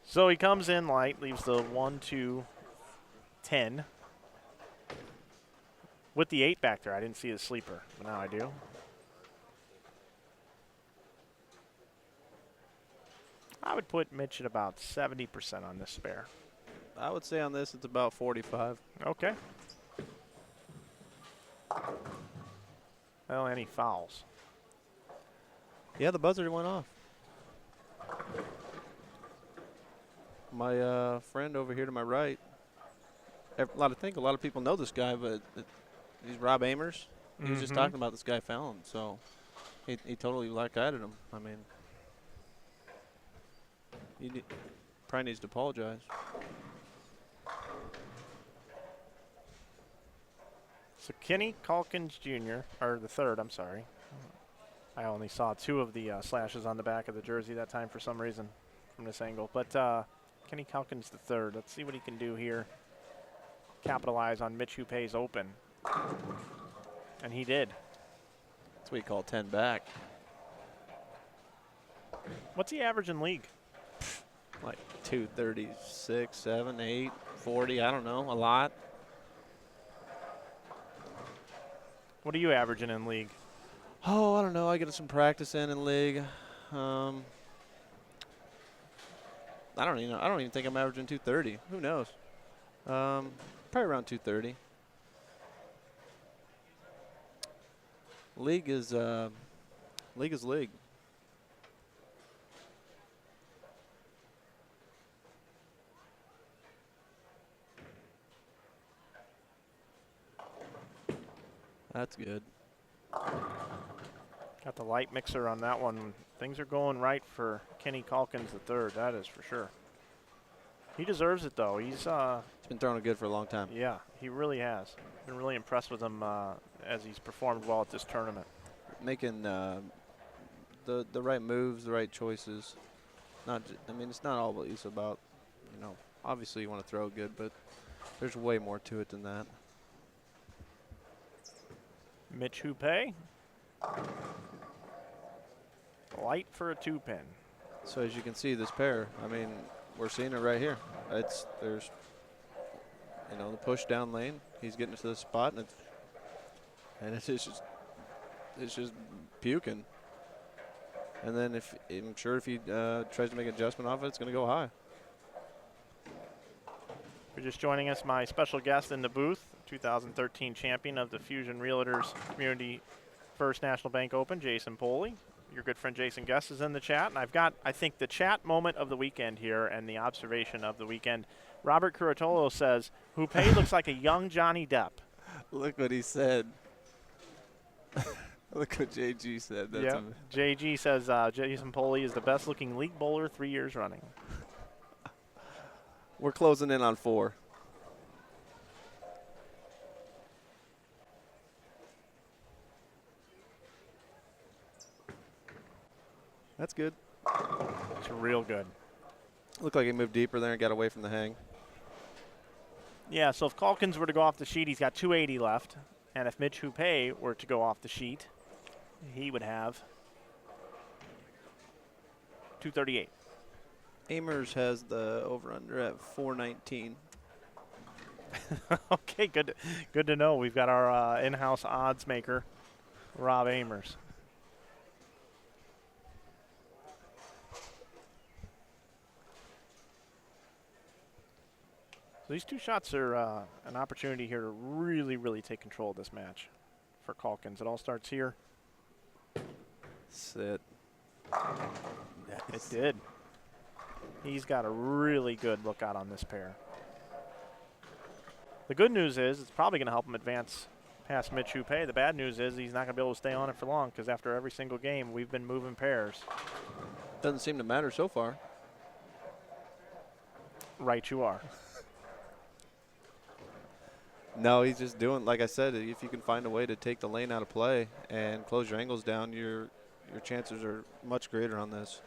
So he comes in light, leaves the 1, 2, 10. With the 8 back there. I didn't see the sleeper, but now I do. I would put Mitch at about 70% on this spare. I would say on this it's about 45. Okay. Well, any fouls? Yeah, the buzzer went off. My friend over here to my right, a lot of people know this guy, but he's Rob Amers. He was just talking about this guy Fallon, so he totally black-eyed him. I mean, he probably needs to apologize. So Kenny Calkins Jr., or the third, I'm sorry. I only saw 2 of the slashes on the back of the jersey that time for some reason from this angle. But Kenny Calkins the third. Let's see what he can do here. Capitalize on Mitch Hupe's open. And he did. That's what you call 10 back. What's he average in league? Like 236, 7, 8, 40, I don't know, a lot. What are you averaging in league? Oh, I don't know. I get some practice in league. I don't even think I'm averaging 230. Who knows? Probably around 230. League is league. That's good. Got the light mixer on that one. Things are going right for Kenny Calkins the third. That is for sure. He deserves it, though. He's been throwing it good for a long time. Yeah, he really has. Been really impressed with him as he's performed well at this tournament. Making the right moves, the right choices. I mean, it's not always about, obviously you want to throw good, but there's way more to it than that. Mitch Hupe. Light for a 2-pin. So as you can see, this pair, I mean, we're seeing it right here. There's the push down lane. He's getting to the spot, and it's just puking. And then I'm sure if he tries to make an adjustment off it, it's going to go high. If you're just joining us, my special guest in the booth, 2013 champion of the Fusion Realtors Community First National Bank Open, Jason Poli. Your good friend Jason Guest is in the chat, and I've got, I think, the chat moment of the weekend here and the observation of the weekend. Robert Curatolo says, Hupe looks like a young Johnny Depp. Look what he said. Look what JG said. Yeah. JG says Jason Poli is the best-looking league bowler 3 years running. We're closing in on 4. That's good. It's real good. Looked like he moved deeper there and got away from the hang. Yeah, so if Calkins were to go off the sheet, he's got 280 left. And if Mitch Hupe were to go off the sheet, he would have 238. Amers has the over-under at 419. Okay, good to know. We've got our in-house odds maker, Rob Amers. So these two shots are an opportunity here to really, really take control of this match for Calkins. It all starts here. Sit. It did. He's got a really good lookout on this pair. The good news is it's probably going to help him advance past Mitch Hupe. The bad news is he's not going to be able to stay on it for long because after every single game, we've been moving pairs. Doesn't seem to matter so far. Right you are. No, he's just doing, like I said, if you can find a way to take the lane out of play and close your angles down, your chances are much greater on this.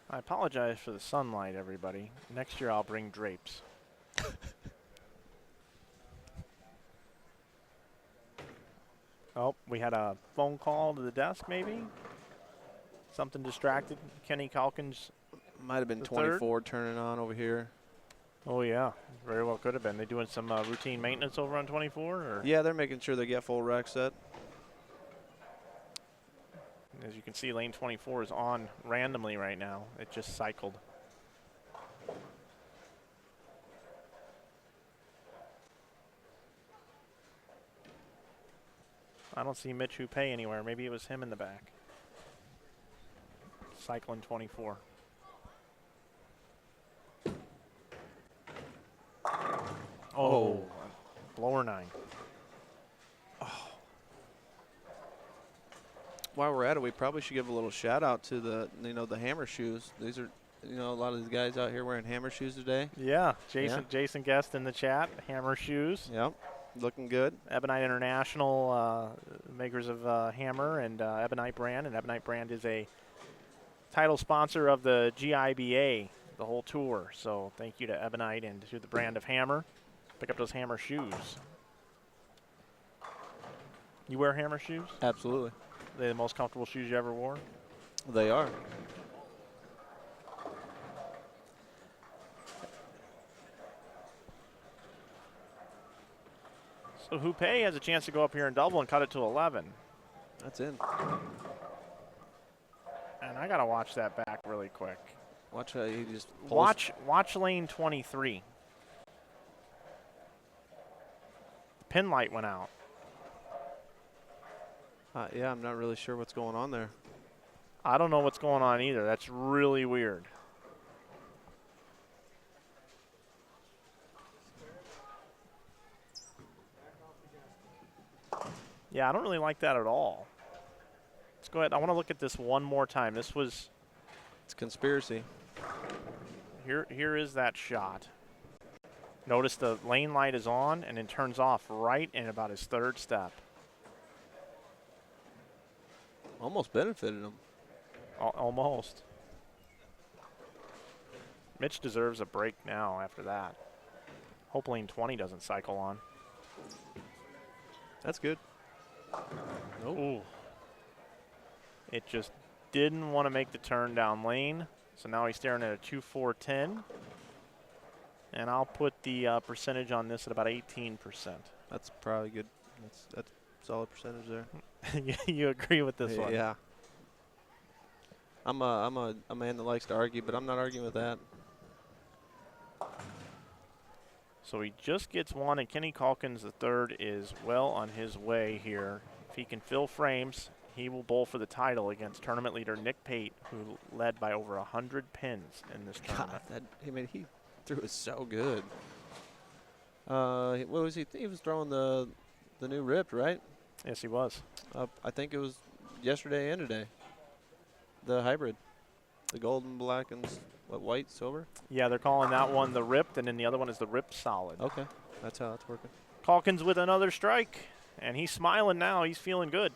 I apologize for the sunlight, everybody. Next year I'll bring drapes. Oh, we had a phone call to the desk, maybe? Something distracted Kenny Calkins. Might have been The 24 turning on over here. Oh, yeah. Very well could have been. They doing some routine maintenance over on 24? Or? Yeah, they're making sure they get full rack set. As you can see, lane 24 is on randomly right now. It just cycled. I don't see Mitch Hupe anywhere. Maybe it was him in the back. Cycling 24. Oh, blower 9. While we're at it, we probably should give a little shout out to the hammer shoes. These are, a lot of these guys out here wearing hammer shoes today. Yeah, Jason Guest in the chat. Hammer shoes. Yep, looking good. Ebonite International, makers of Hammer and Ebonite brand. And Ebonite brand is a title sponsor of the GIBA, the whole tour. So thank you to Ebonite and to the brand of Hammer. Pick up those Hammer shoes. You wear Hammer shoes? Absolutely. They're the most comfortable shoes you ever wore? They are. So Hupe has a chance to go up here and double and cut it to 11. That's in. And I got to watch that back really quick. Watch how he just pulls. Watch lane 23. The pin light went out. Yeah, I'm not really sure what's going on there. I don't know what's going on either. That's really weird. Yeah, I don't really like that at all. Let's go ahead. I want to look at this one more time. It's conspiracy. Here is that shot. Notice the lane light is on and it turns off right in about his third step. Almost benefited him. Almost. Mitch deserves a break now after that. Hope lane 20 doesn't cycle on. That's good. Nope. Ooh. It just didn't want to make the turn down lane. So now he's staring at a 2-4-10. And I'll put the percentage on this at about 18%. That's probably good. That's solid percentage there. You agree with this one? Yeah. I'm a man that likes to argue, but I'm not arguing with that. So he just gets one, and Kenny Calkins the third is well on his way here. If he can fill frames, he will bowl for the title against tournament leader Nick Pate, who led by over 100 pins in this tournament. God, he threw it so good. What was he? He was throwing the new ripped, right? Yes, he was. I think it was yesterday and today. The hybrid, the gold and black and white, silver. Yeah, they're calling that one the ripped, and then the other one is the ripped solid. Okay, that's how it's working. Calkins with another strike. And he's smiling now. He's feeling good.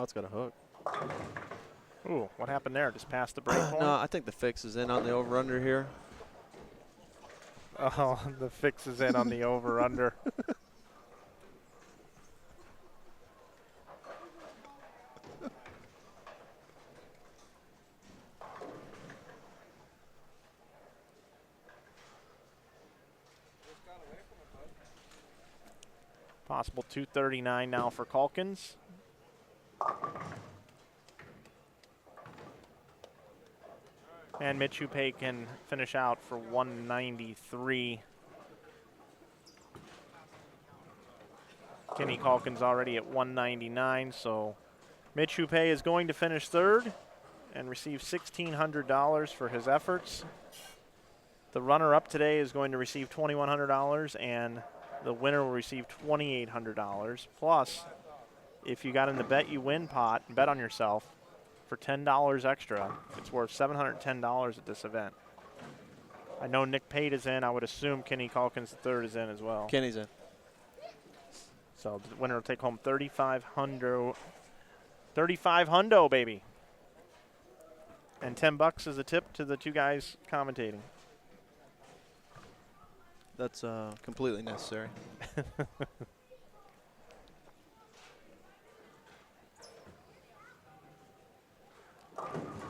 Oh, it's got a hook. Ooh, what happened there? Just past the break point? No, I think the fix is in on the over-under here. Oh, the fix is in on the over-under. Possible 239 now for Calkins. And Mitch Hupe can finish out for 193. Kenny Calkins already at 199, so Mitch Hupe is going to finish third and receive $1,600 for his efforts. The runner-up today is going to receive $2,100, and the winner will receive $2,800. Plus, if you got in the bet you win pot, bet on yourself for $10 extra, it's worth $710 at this event. I know Nick Pate is in. I would assume Kenny Calkins III is in as well. Kenny's in. So the winner will take home $3,500. $3,500, baby. And $10 is a tip to the two guys commentating. That's completely necessary.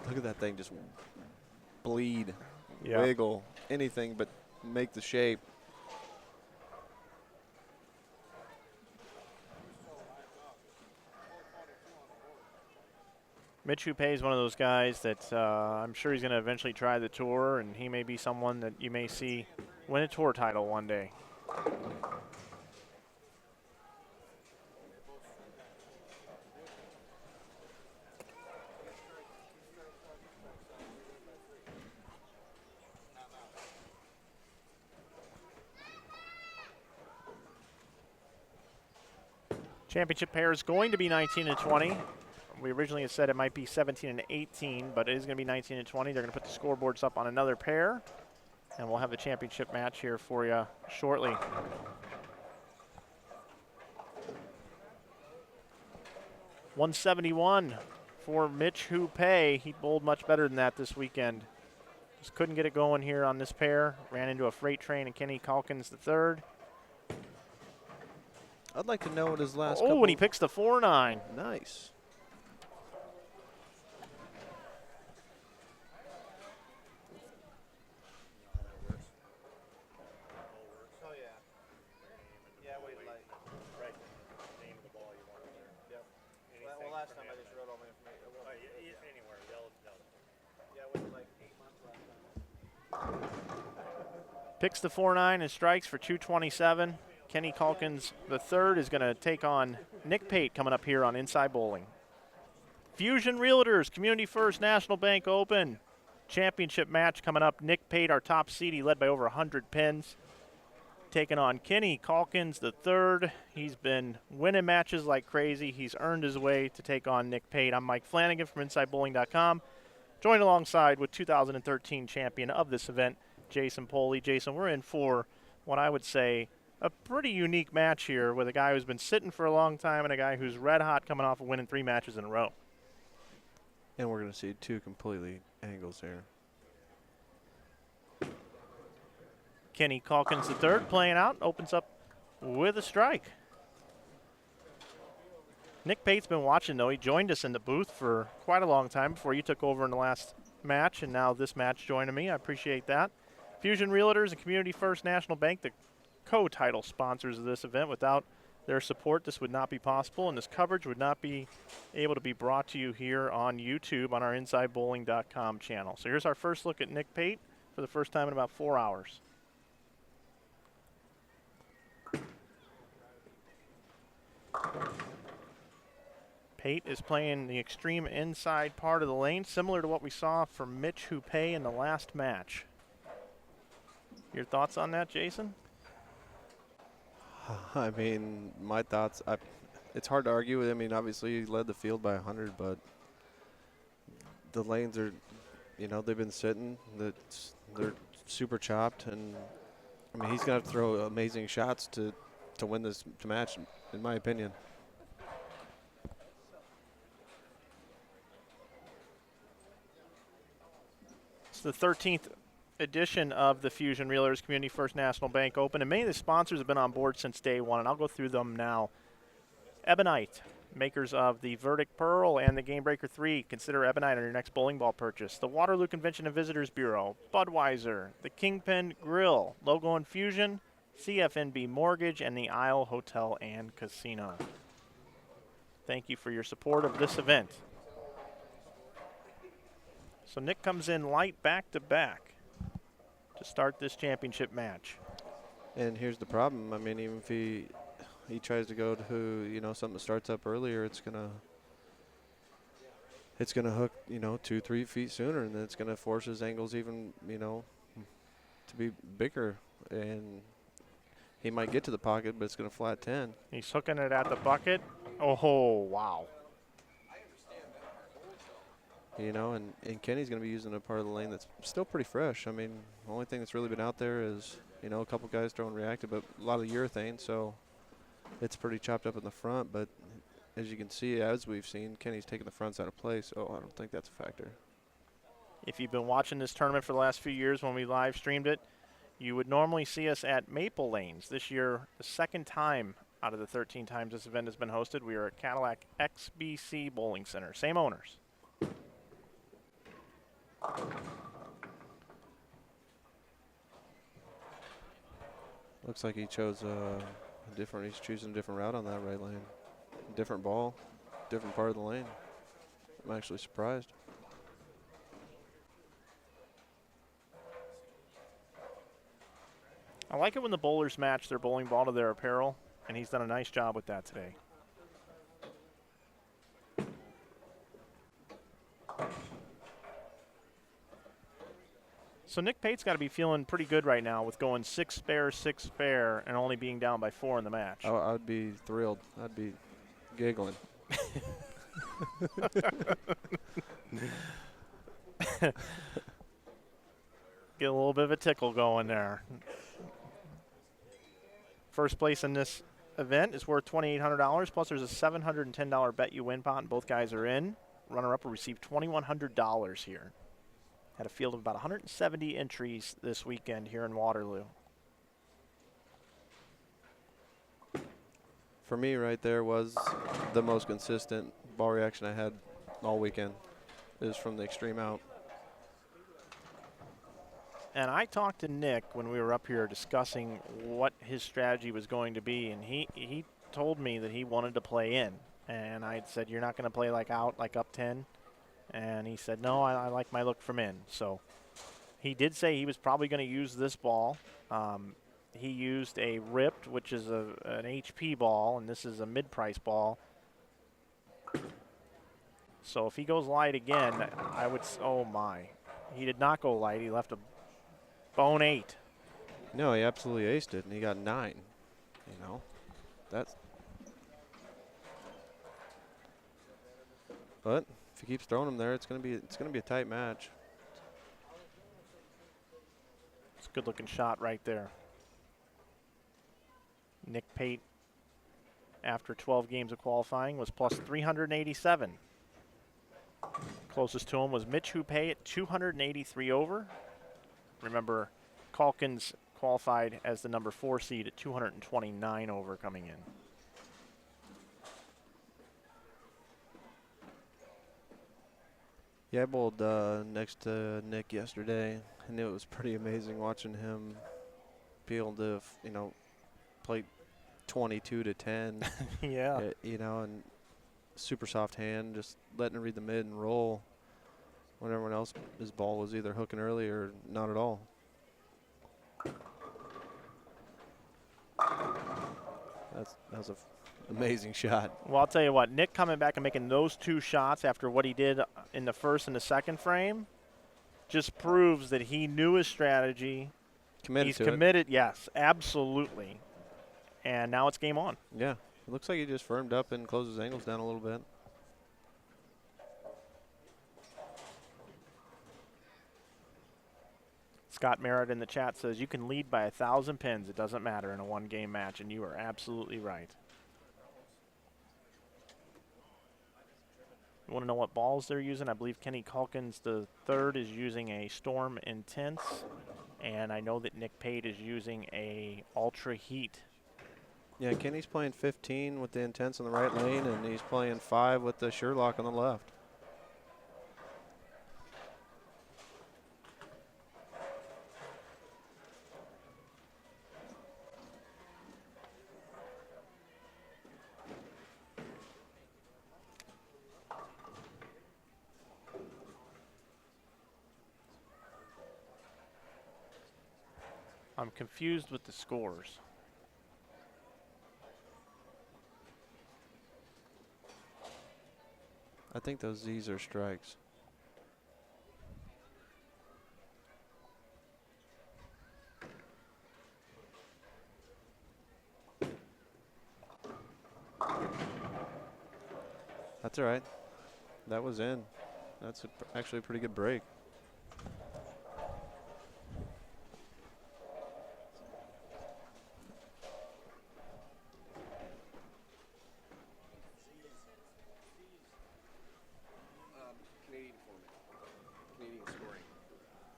Look at that thing just bleed, wiggle, anything but make the shape. Mitch Hupe is one of those guys that I'm sure he's going to eventually try the tour, and he may be someone that you may see win a tour title one day. Championship pair is going to be 19 and 20. We originally had said it might be 17 and 18, but it is going to be 19 and 20. They're going to put the scoreboards up on another pair, and we'll have the championship match here for you shortly. $171 for Mitch Hupe. He bowled much better than that this weekend. Just couldn't get it going here on this pair. Ran into a freight train and Kenny Calkins III. I'd like to know what his last Oh, and he picks the 4-9. Nice. Last time I just wrote all my information. Anywhere, yellow. Yeah, it was like 8 months last time. Picks the 4-9 and strikes for 227. Kenny Calkins III is going to take on Nick Pate coming up here on Inside Bowling. Fusion Realtors, Community First National Bank Open. Championship match coming up. Nick Pate, our top seed, he led by over 100 pins. Taking on Kenny Calkins III. He's been winning matches like crazy. He's earned his way to take on Nick Pate. I'm Mike Flanagan from InsideBowling.com. Joined alongside with 2013 champion of this event, Jason Poli. Jason, we're in for what I would say a pretty unique match here with a guy who's been sitting for a long time and a guy who's red hot coming off of winning 3 matches in a row. And we're going to see 2 completely angles here. Kenny Calkins III playing out, opens up with a strike. Nick Pate's been watching, though. He joined us in the booth for quite a long time before you took over in the last match, and now this match joining me. I appreciate that. Fusion Realtors and Community First National Bank, the co-title sponsors of this event. Without their support, this would not be possible, and this coverage would not be able to be brought to you here on YouTube on our InsideBowling.com channel. So here's our first look at Nick Pate for the first time in about 4 hours. Pate is playing the extreme inside part of the lane, similar to what we saw from Mitch Hupe in the last match. Your thoughts on that, Jason? I mean, my thoughts, it's hard to argue with. I mean, obviously he led the field by 100, but the lanes are, you know, they've been sitting. They're super chopped, and I mean, he's going to have to throw amazing shots to win this match, in my opinion. It's the 13th edition of the Fusion Realtors Community First National Bank Open, and many of the sponsors have been on board since day one, and I'll go through them now. Ebonite, makers of the Verdict Pearl and the Game Breaker 3. Consider Ebonite on your next bowling ball purchase. The Waterloo Convention and Visitors Bureau, Budweiser, the Kingpin Grill, Logo Infusion, CFNB Mortgage, and the Isle Hotel and Casino. Thank you for your support of this event. So Nick comes in light back-to-back to start this championship match. And here's the problem. I mean, even if he tries to go to, you know, something that starts up earlier, it's gonna hook, you know, 2-3 feet sooner, and then it's gonna force his angles even, you know, to be bigger, and he might get to the pocket, but it's gonna flat 10. He's hooking it at the bucket. Oh, wow. You know, and Kenny's going to be using a part of the lane that's still pretty fresh. I mean, the only thing that's really been out there is, you know, a couple guys throwing reactive, but a lot of urethane, so it's pretty chopped up in the front. But as you can see, as we've seen, Kenny's taking the fronts out of play, so I don't think that's a factor. If you've been watching this tournament for the last few years when we live streamed it, you would normally see us at Maple Lanes. This year, the second time out of the 13 times this event has been hosted, we are at Cadillac XBC Bowling Center. Same owners. Looks like he chose he's choosing a different route on that right lane. Different ball, different part of the lane. I'm actually surprised. I like it when the bowlers match their bowling ball to their apparel, and he's done a nice job with that today. So Nick Pate's got to be feeling pretty good right now with going 6 spare, and only being down by 4 in the match. I'd be thrilled. I'd be giggling. Get a little bit of a tickle going there. First place in this event is worth $2,800, plus there's a $710 bet you win pot, and both guys are in. Runner-up will receive $2,100 here. Had a field of about 170 entries this weekend here in Waterloo. For me, right there was the most consistent ball reaction I had all weekend. Is from the extreme out. And I talked to Nick when we were up here discussing what his strategy was going to be, and he told me that he wanted to play in. And I said, you're not going to play like out, like up 10? And he said, no, I like my look from in. So he did say he was probably going to use this ball. He used a ripped, which is an HP ball, and this is a mid-price ball. So if he goes light again, I would, oh my. He did not go light. He left a bone 8. No, he absolutely aced it, and he got 9. You know, that's. But if he keeps throwing them there, it's gonna be a tight match. It's a good-looking shot right there. Nick Pate, after 12 games of qualifying, was plus 387. Closest to him was Mitch Hupe at 283 over. Remember, Calkins qualified as the number 4 seed at 229 over coming in. Yeah, I bowled next to Nick yesterday, and it was pretty amazing watching him be able to, you know, play 22 to 10. Yeah. You know, and super soft hand, just letting it read the mid and roll when everyone else, his ball was either hooking early or not at all. That was a Amazing shot. Well, I'll tell you what, Nick coming back and making those 2 shots after what he did in the first and the second frame just proves that he knew his strategy. Committed He's to committed, yes, absolutely. And now it's game on. it. Yeah. It looks like he just firmed up and closed his angles down a little bit. Scott Merritt in the chat says, you can lead by 1,000 pins. It doesn't matter in a one-game match, and you are absolutely right. You want to know what balls they're using? I believe Kenny Calkins the third is using a Storm Intense, and I know that Nick Pate is using a Ultra Heat. Yeah, Kenny's playing 15 with the Intense in the right lane, and he's playing 5 with the Sherlock on the left. I'm confused with the scores. I think those Z's are strikes. That's all right. That was in. That's actually a pretty good break.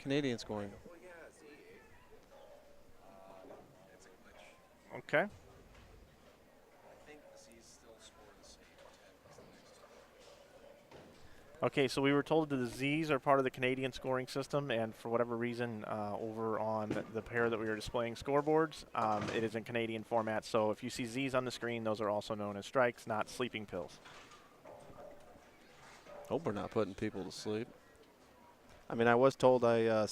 Canadian scoring. Okay. Okay, so we were told that the Z's are part of the Canadian scoring system, and for whatever reason, over on the pair that we were displaying scoreboards, it is in Canadian format. So if you see Z's on the screen, those are also known as strikes, not sleeping pills. Hope we're not putting people to sleep. I mean, I was told I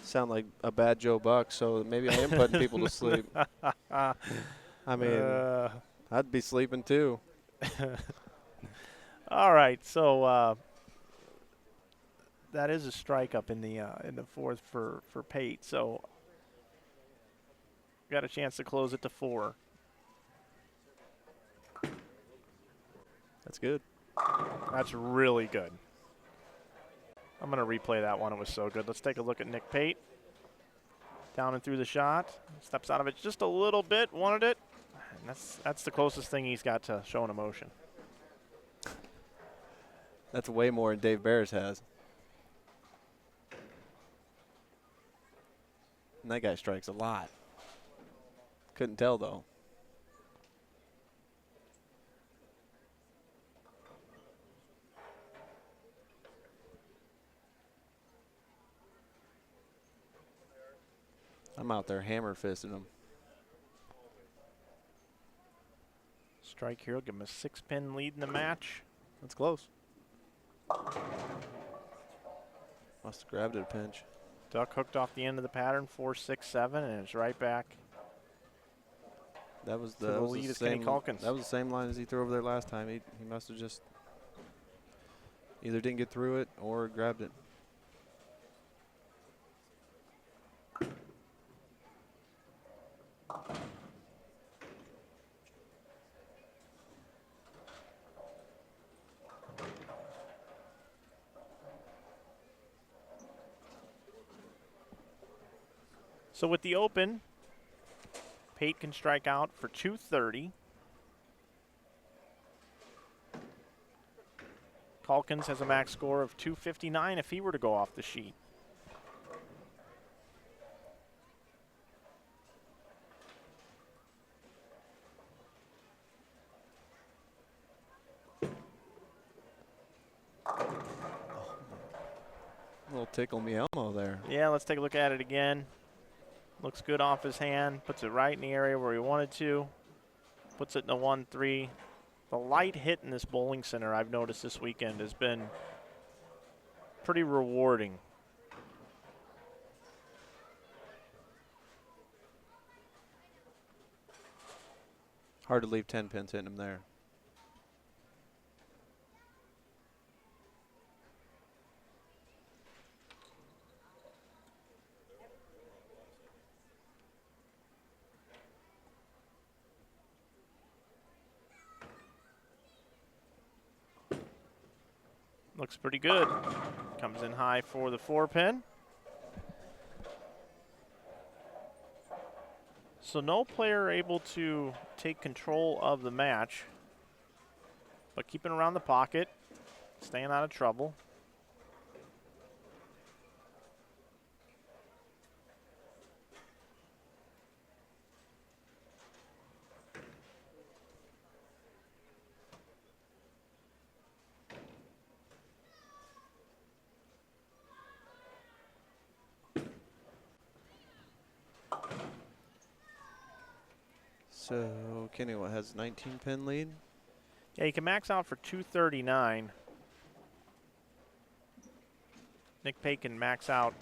sound like a bad Joe Buck, so maybe I am putting people to sleep. I mean, I'd be sleeping too. All right, so that is a strike up in the fourth for Pate. So got a chance to close it to 4. That's good. That's really good. I'm going to replay that one. It was so good. Let's take a look at Nick Pate. Down and through the shot. Steps out of it just a little bit. Wanted it. And that's the closest thing he's got to showing emotion. That's way more than Dave Bears has. And that guy strikes a lot. Couldn't tell, though. I'm out there hammer fisting him. Strike here will give him a 6-pin lead in the match. That's close. Must have grabbed it a pinch. Duck hooked off the end of the pattern, 4, 6, 7, and it's right back. That was the lead is Kenny Calkins. That was the same line as he threw over there last time. He must have just either didn't get through it or grabbed it. So with the open, Pate can strike out for 230. Calkins has a max score of 259 if he were to go off the sheet. A little tickle me Elmo there. Yeah, let's take a look at it again. Looks good off his hand. Puts it right in the area where he wanted to. Puts it in the 1-3. The light hit in this bowling center I've noticed this weekend has been pretty rewarding. Hard to leave 10 pins hitting him there. Looks pretty good. Comes in high for the 4-pin. So no player able to take control of the match, but keeping around the pocket, staying out of trouble. So Kenny has 19 pin lead. Yeah, you can max out for 239. Nick Pate can max out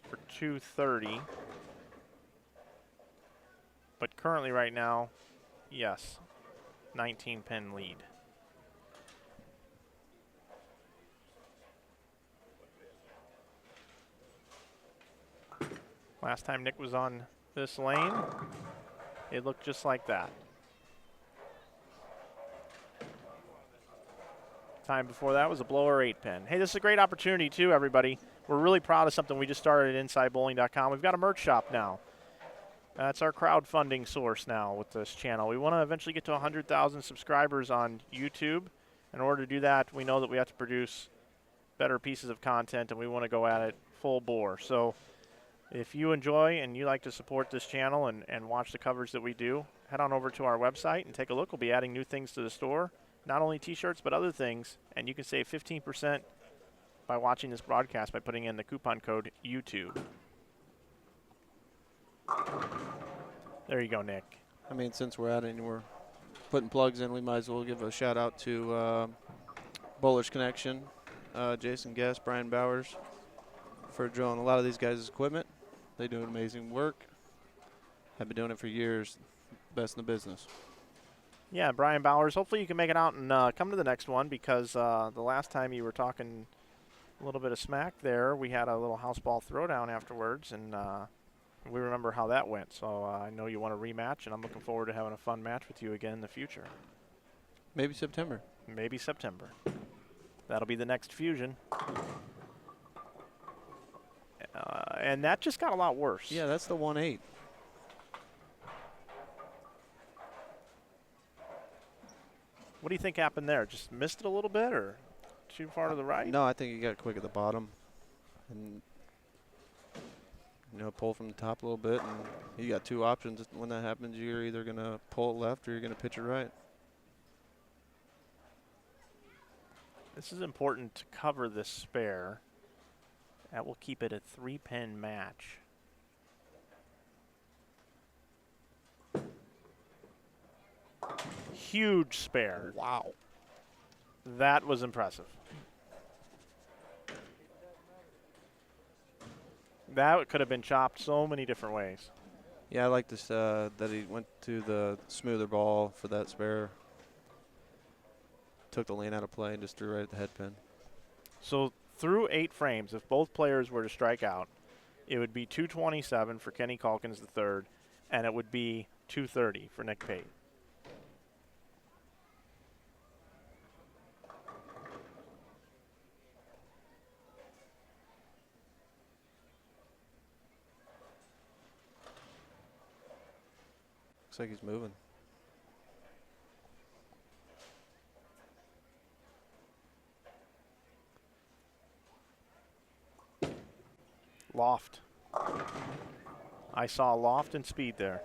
for 230. But currently right now, yes, 19 pin lead. Last time Nick was on this lane, it looked just like that. Time before that was a blower 8-pin. Hey, this is a great opportunity too, everybody. We're really proud of something we just started at InsideBowling.com. We've got a merch shop now. That's our crowdfunding source now with this channel. We want to eventually get to 100,000 subscribers on YouTube. In order to do that, we know that we have to produce better pieces of content, and we want to go at it full bore. So if you enjoy and you like to support this channel and watch the coverage that we do, head on over to our website and take a look. We'll be adding new things to the store, not only t-shirts but other things, and you can save 15% by watching this broadcast by putting in the coupon code YouTube. There you go, Nick. I mean, since we're at it and we're putting plugs in, we might as well give a shout out to Bowlers Connection, Jason Guest, Brian Bowers, for drilling a lot of these guys' equipment. They do amazing work. Have been doing it for years. Best in the business. Yeah, Brian Bowers. Hopefully you can make it out and come to the next one, because the last time you were talking a little bit of smack there, we had a little house ball throwdown afterwards, and we remember how that went. So I know you want a rematch, and I'm looking forward to having a fun match with you again in the future. Maybe September. Maybe September. That'll be the next Fusion. And that just got a lot worse. Yeah, that's the 1-8. What do you think happened there? Just missed it a little bit, or too far to the right? No, I think he got quick at the bottom. And, you know, pull from the top a little bit. And you got two options. When that happens, you're either going to pull it left or you're going to pitch it right. This is important to cover this spare. That will keep it a 3-pin match. Huge spare. Wow. That was impressive. That could have been chopped so many different ways. Yeah, I like this, that he went to the smoother ball for that spare. Took the lane out of play and just threw right at the head pin. So through 8 frames, if both players were to strike out, it would be 227 for Kenny Calkins III, and it would be 230 for Nick Pate. Looks like he's moving. Loft. I saw loft and speed there.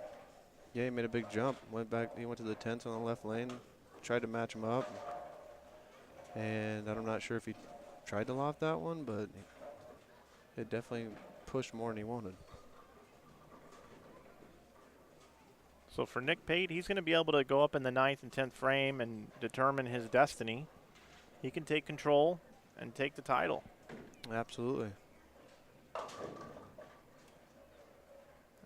Yeah, he made a big jump. Went back. He went to the 10th on the left lane. Tried to match him up. And I'm not sure if he tried to loft that one, but it definitely pushed more than he wanted. So for Nick Pate, he's going to be able to go up in the 9th and 10th frame and determine his destiny. He can take control and take the title. Absolutely.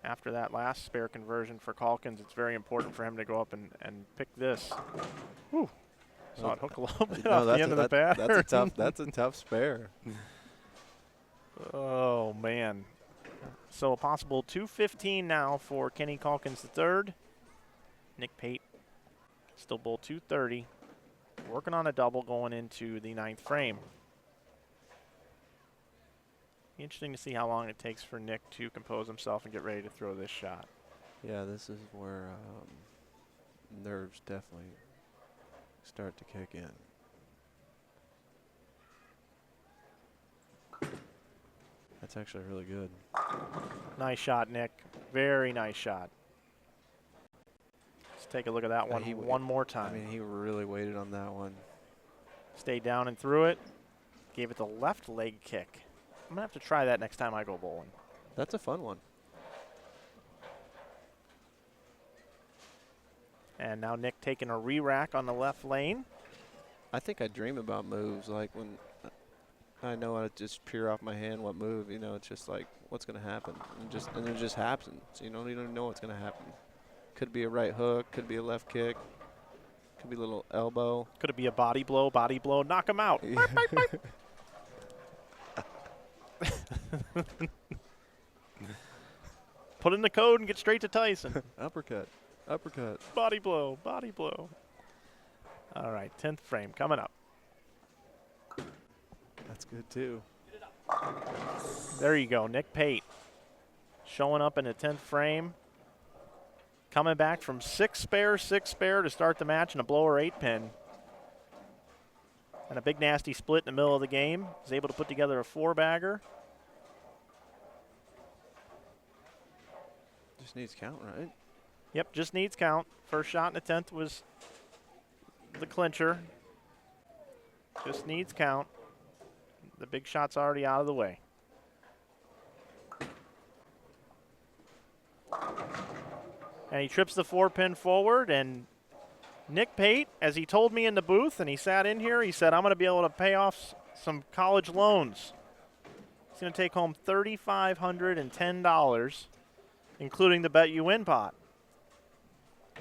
after that last spare conversion for Calkins, it's very important for him to go up and pick this. Whew. Saw it hook a little bit off the end of the bat. That's a tough spare. Oh, man. So a possible 215 now for Kenny Calkins III. Nick Pate still bowl 230. Working on a double going into the 9th frame. Interesting to see how long it takes for Nick to compose himself and get ready to throw this shot. Yeah, this is where nerves definitely start to kick in. That's actually really good. Nice shot, Nick. Very nice shot. Let's take a look at that one one more time. I mean, he really waited on that one. Stayed down and threw it. Gave it the left leg kick. I'm going to have to try that next time I go bowling. That's a fun one. And now Nick taking a re-rack on the left lane. I think I dream about moves, like when I know I just peer off my hand what move, you know, it's just like, what's going to happen? And it just happens. You don't even know what's going to happen. Could be a right hook, could be a left kick, could be a little elbow. Could it be a body blow, knock him out. Yeah. Put in the code and get straight to Tyson. Uppercut. Body blow. All right, 10th frame coming up. That's good too. There you go, Nick Pate showing up in the 10th frame. Coming back from 6 spare to start the match and a blower 8-pin. And a big nasty split in the middle of the game. Was able to put together a 4-bagger. Just needs count, right? Yep, just needs count. First shot in the 10th was the clincher. Just needs count. The big shot's already out of the way. And he trips the 4-pin forward, and Nick Pate, as he told me in the booth, and he sat in here, he said, I'm going to be able to pay off some college loans. He's going to take home $3,510, including the Bet You Win pot.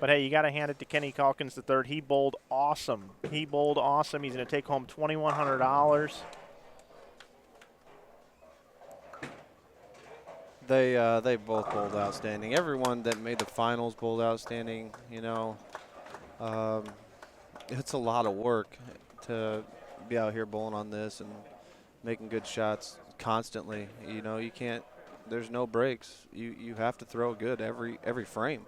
But, hey, you got to hand it to Kenny Calkins III. He bowled awesome. He's going to take home $2,100. They both bowled outstanding. Everyone that made the finals bowled outstanding. You know, it's a lot of work to be out here bowling on this and making good shots constantly. You know, you can't. There's no breaks. You have to throw good every frame.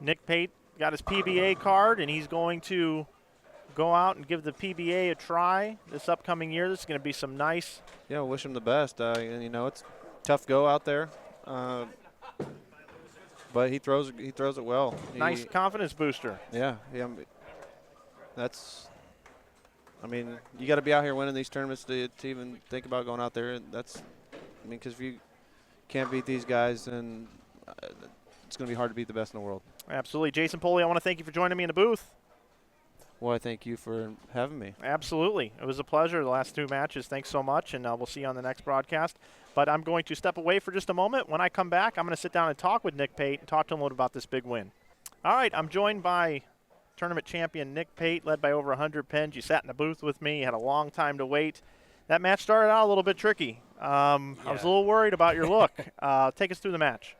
Nick Pate got his PBA card, and he's going to go out and give the PBA a try this upcoming year. This is going to be some nice. Yeah, wish him the best. You know, it's tough go out there, but he throws it well. Nice confidence booster. Yeah. That's. I mean, you got to be out here winning these tournaments to even think about going out there. That's. I mean, because if you can't beat these guys, then it's going to be hard to beat the best in the world. Absolutely. Jason Poli, I want to thank you for joining me in the booth. Well, I thank you for having me. Absolutely. It was a pleasure the last 2 matches. Thanks so much, and we'll see you on the next broadcast. But I'm going to step away for just a moment. When I come back, I'm going to sit down and talk with Nick Pate and talk to him a little about this big win. All right, I'm joined by tournament champion Nick Pate, led by over 100 pins. You sat in the booth with me. You had a long time to wait. That match started out a little bit tricky. I was a little worried about your look. Take us through the match.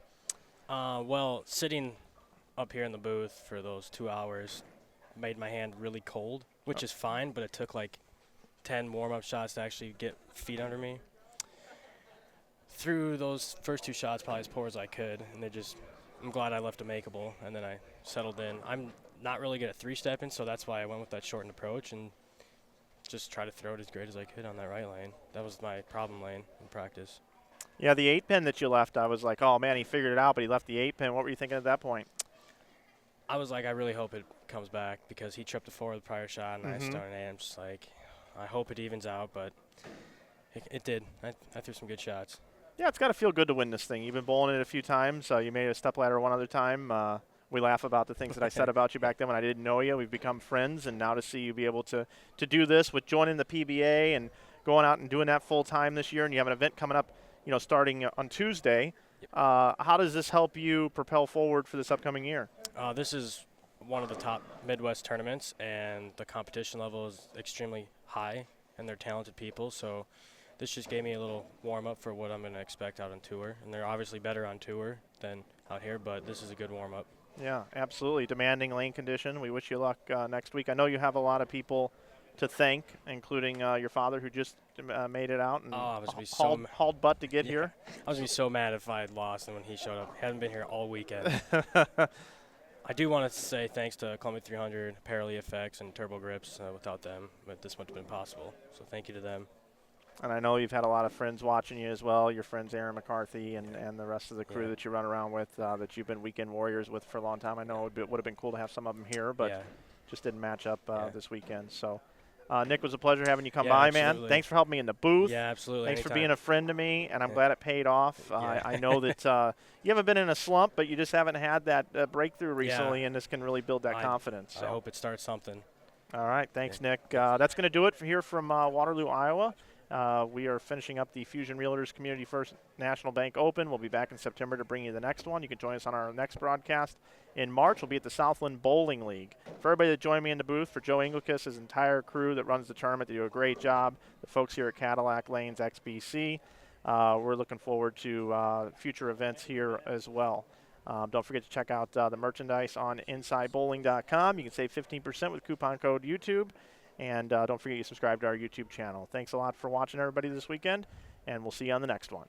Well, sitting up here in the booth for those 2 hours made my hand really cold, which is fine, but it took like 10 warm-up shots to actually get feet under me. Threw those first 2 shots probably as poor as I could, and I'm glad I left them makeable, and then I settled in. I'm not really good at 3-stepping, so that's why I went with that shortened approach and just try to throw it as great as I could on that right lane. That was my problem lane in practice. Yeah, the 8-pin that you left, I was like, oh, man, he figured it out, but he left the 8-pin. What were you thinking at that point? I was like, I really hope it comes back because he tripped the 4 with the prior shot, and I started, and I'm just like, I hope it evens out, but it did. I threw some good shots. Yeah, it's got to feel good to win this thing. You've been bowling it a few times. You made a stepladder one other time. We laugh about the things that I said about you back then when I didn't know you. We've become friends, and now to see you be able to do this with joining the PBA and going out and doing that full time this year, and you have an event coming up, starting on Tuesday. How does this help you propel forward for this upcoming year? This is one of the top Midwest tournaments, and the competition level is extremely high, and they're talented people. So this just gave me a little warm-up for what I'm going to expect out on tour. And they're obviously better on tour than out here, but this is a good warm-up. Yeah, absolutely. Demanding lane condition. We wish you luck next week. I know you have a lot of people to thank, including your father, who just made it out and I was gonna be so hauled butt to get here. I was going to be so mad if I had lost and when he showed up. He hadn't been here all weekend. I do want to say thanks to Columbia 300, Parallel Effects, and Turbo Grips. Without them, this wouldn't have been possible. So thank you to them. And I know you've had a lot of friends watching you as well, your friends Aaron McCarthy and the rest of the crew that you run around with, that you've been weekend warriors with for a long time. I know it would have been cool to have some of them here, but just didn't match up this weekend. So, Nick, it was a pleasure having you come by, absolutely. man. Thanks for helping me in the booth. Yeah, absolutely. Thanks Anytime. for being a friend to me, and I'm glad it paid off. I know that you haven't been in a slump, but you just haven't had that breakthrough recently, and this can really build that confidence. So. I hope it starts something. All right. Thanks, Nick. That's going to do it for here from Waterloo, Iowa. We are finishing up the Fusion Realtors Community First National Bank Open. We'll be back in September to bring you the next one. You can join us on our next broadcast in March. We'll be at the Southland Bowling League. For everybody that joined me in the booth, for Joe Engelkis, his entire crew that runs the tournament, they do a great job. The folks here at Cadillac Lanes XBC, we're looking forward to future events here as well. Don't forget to check out the merchandise on InsideBowling.com. You can save 15% with coupon code YouTube. And don't forget you subscribe to our YouTube channel. Thanks a lot for watching, everybody, this weekend, and we'll see you on the next one.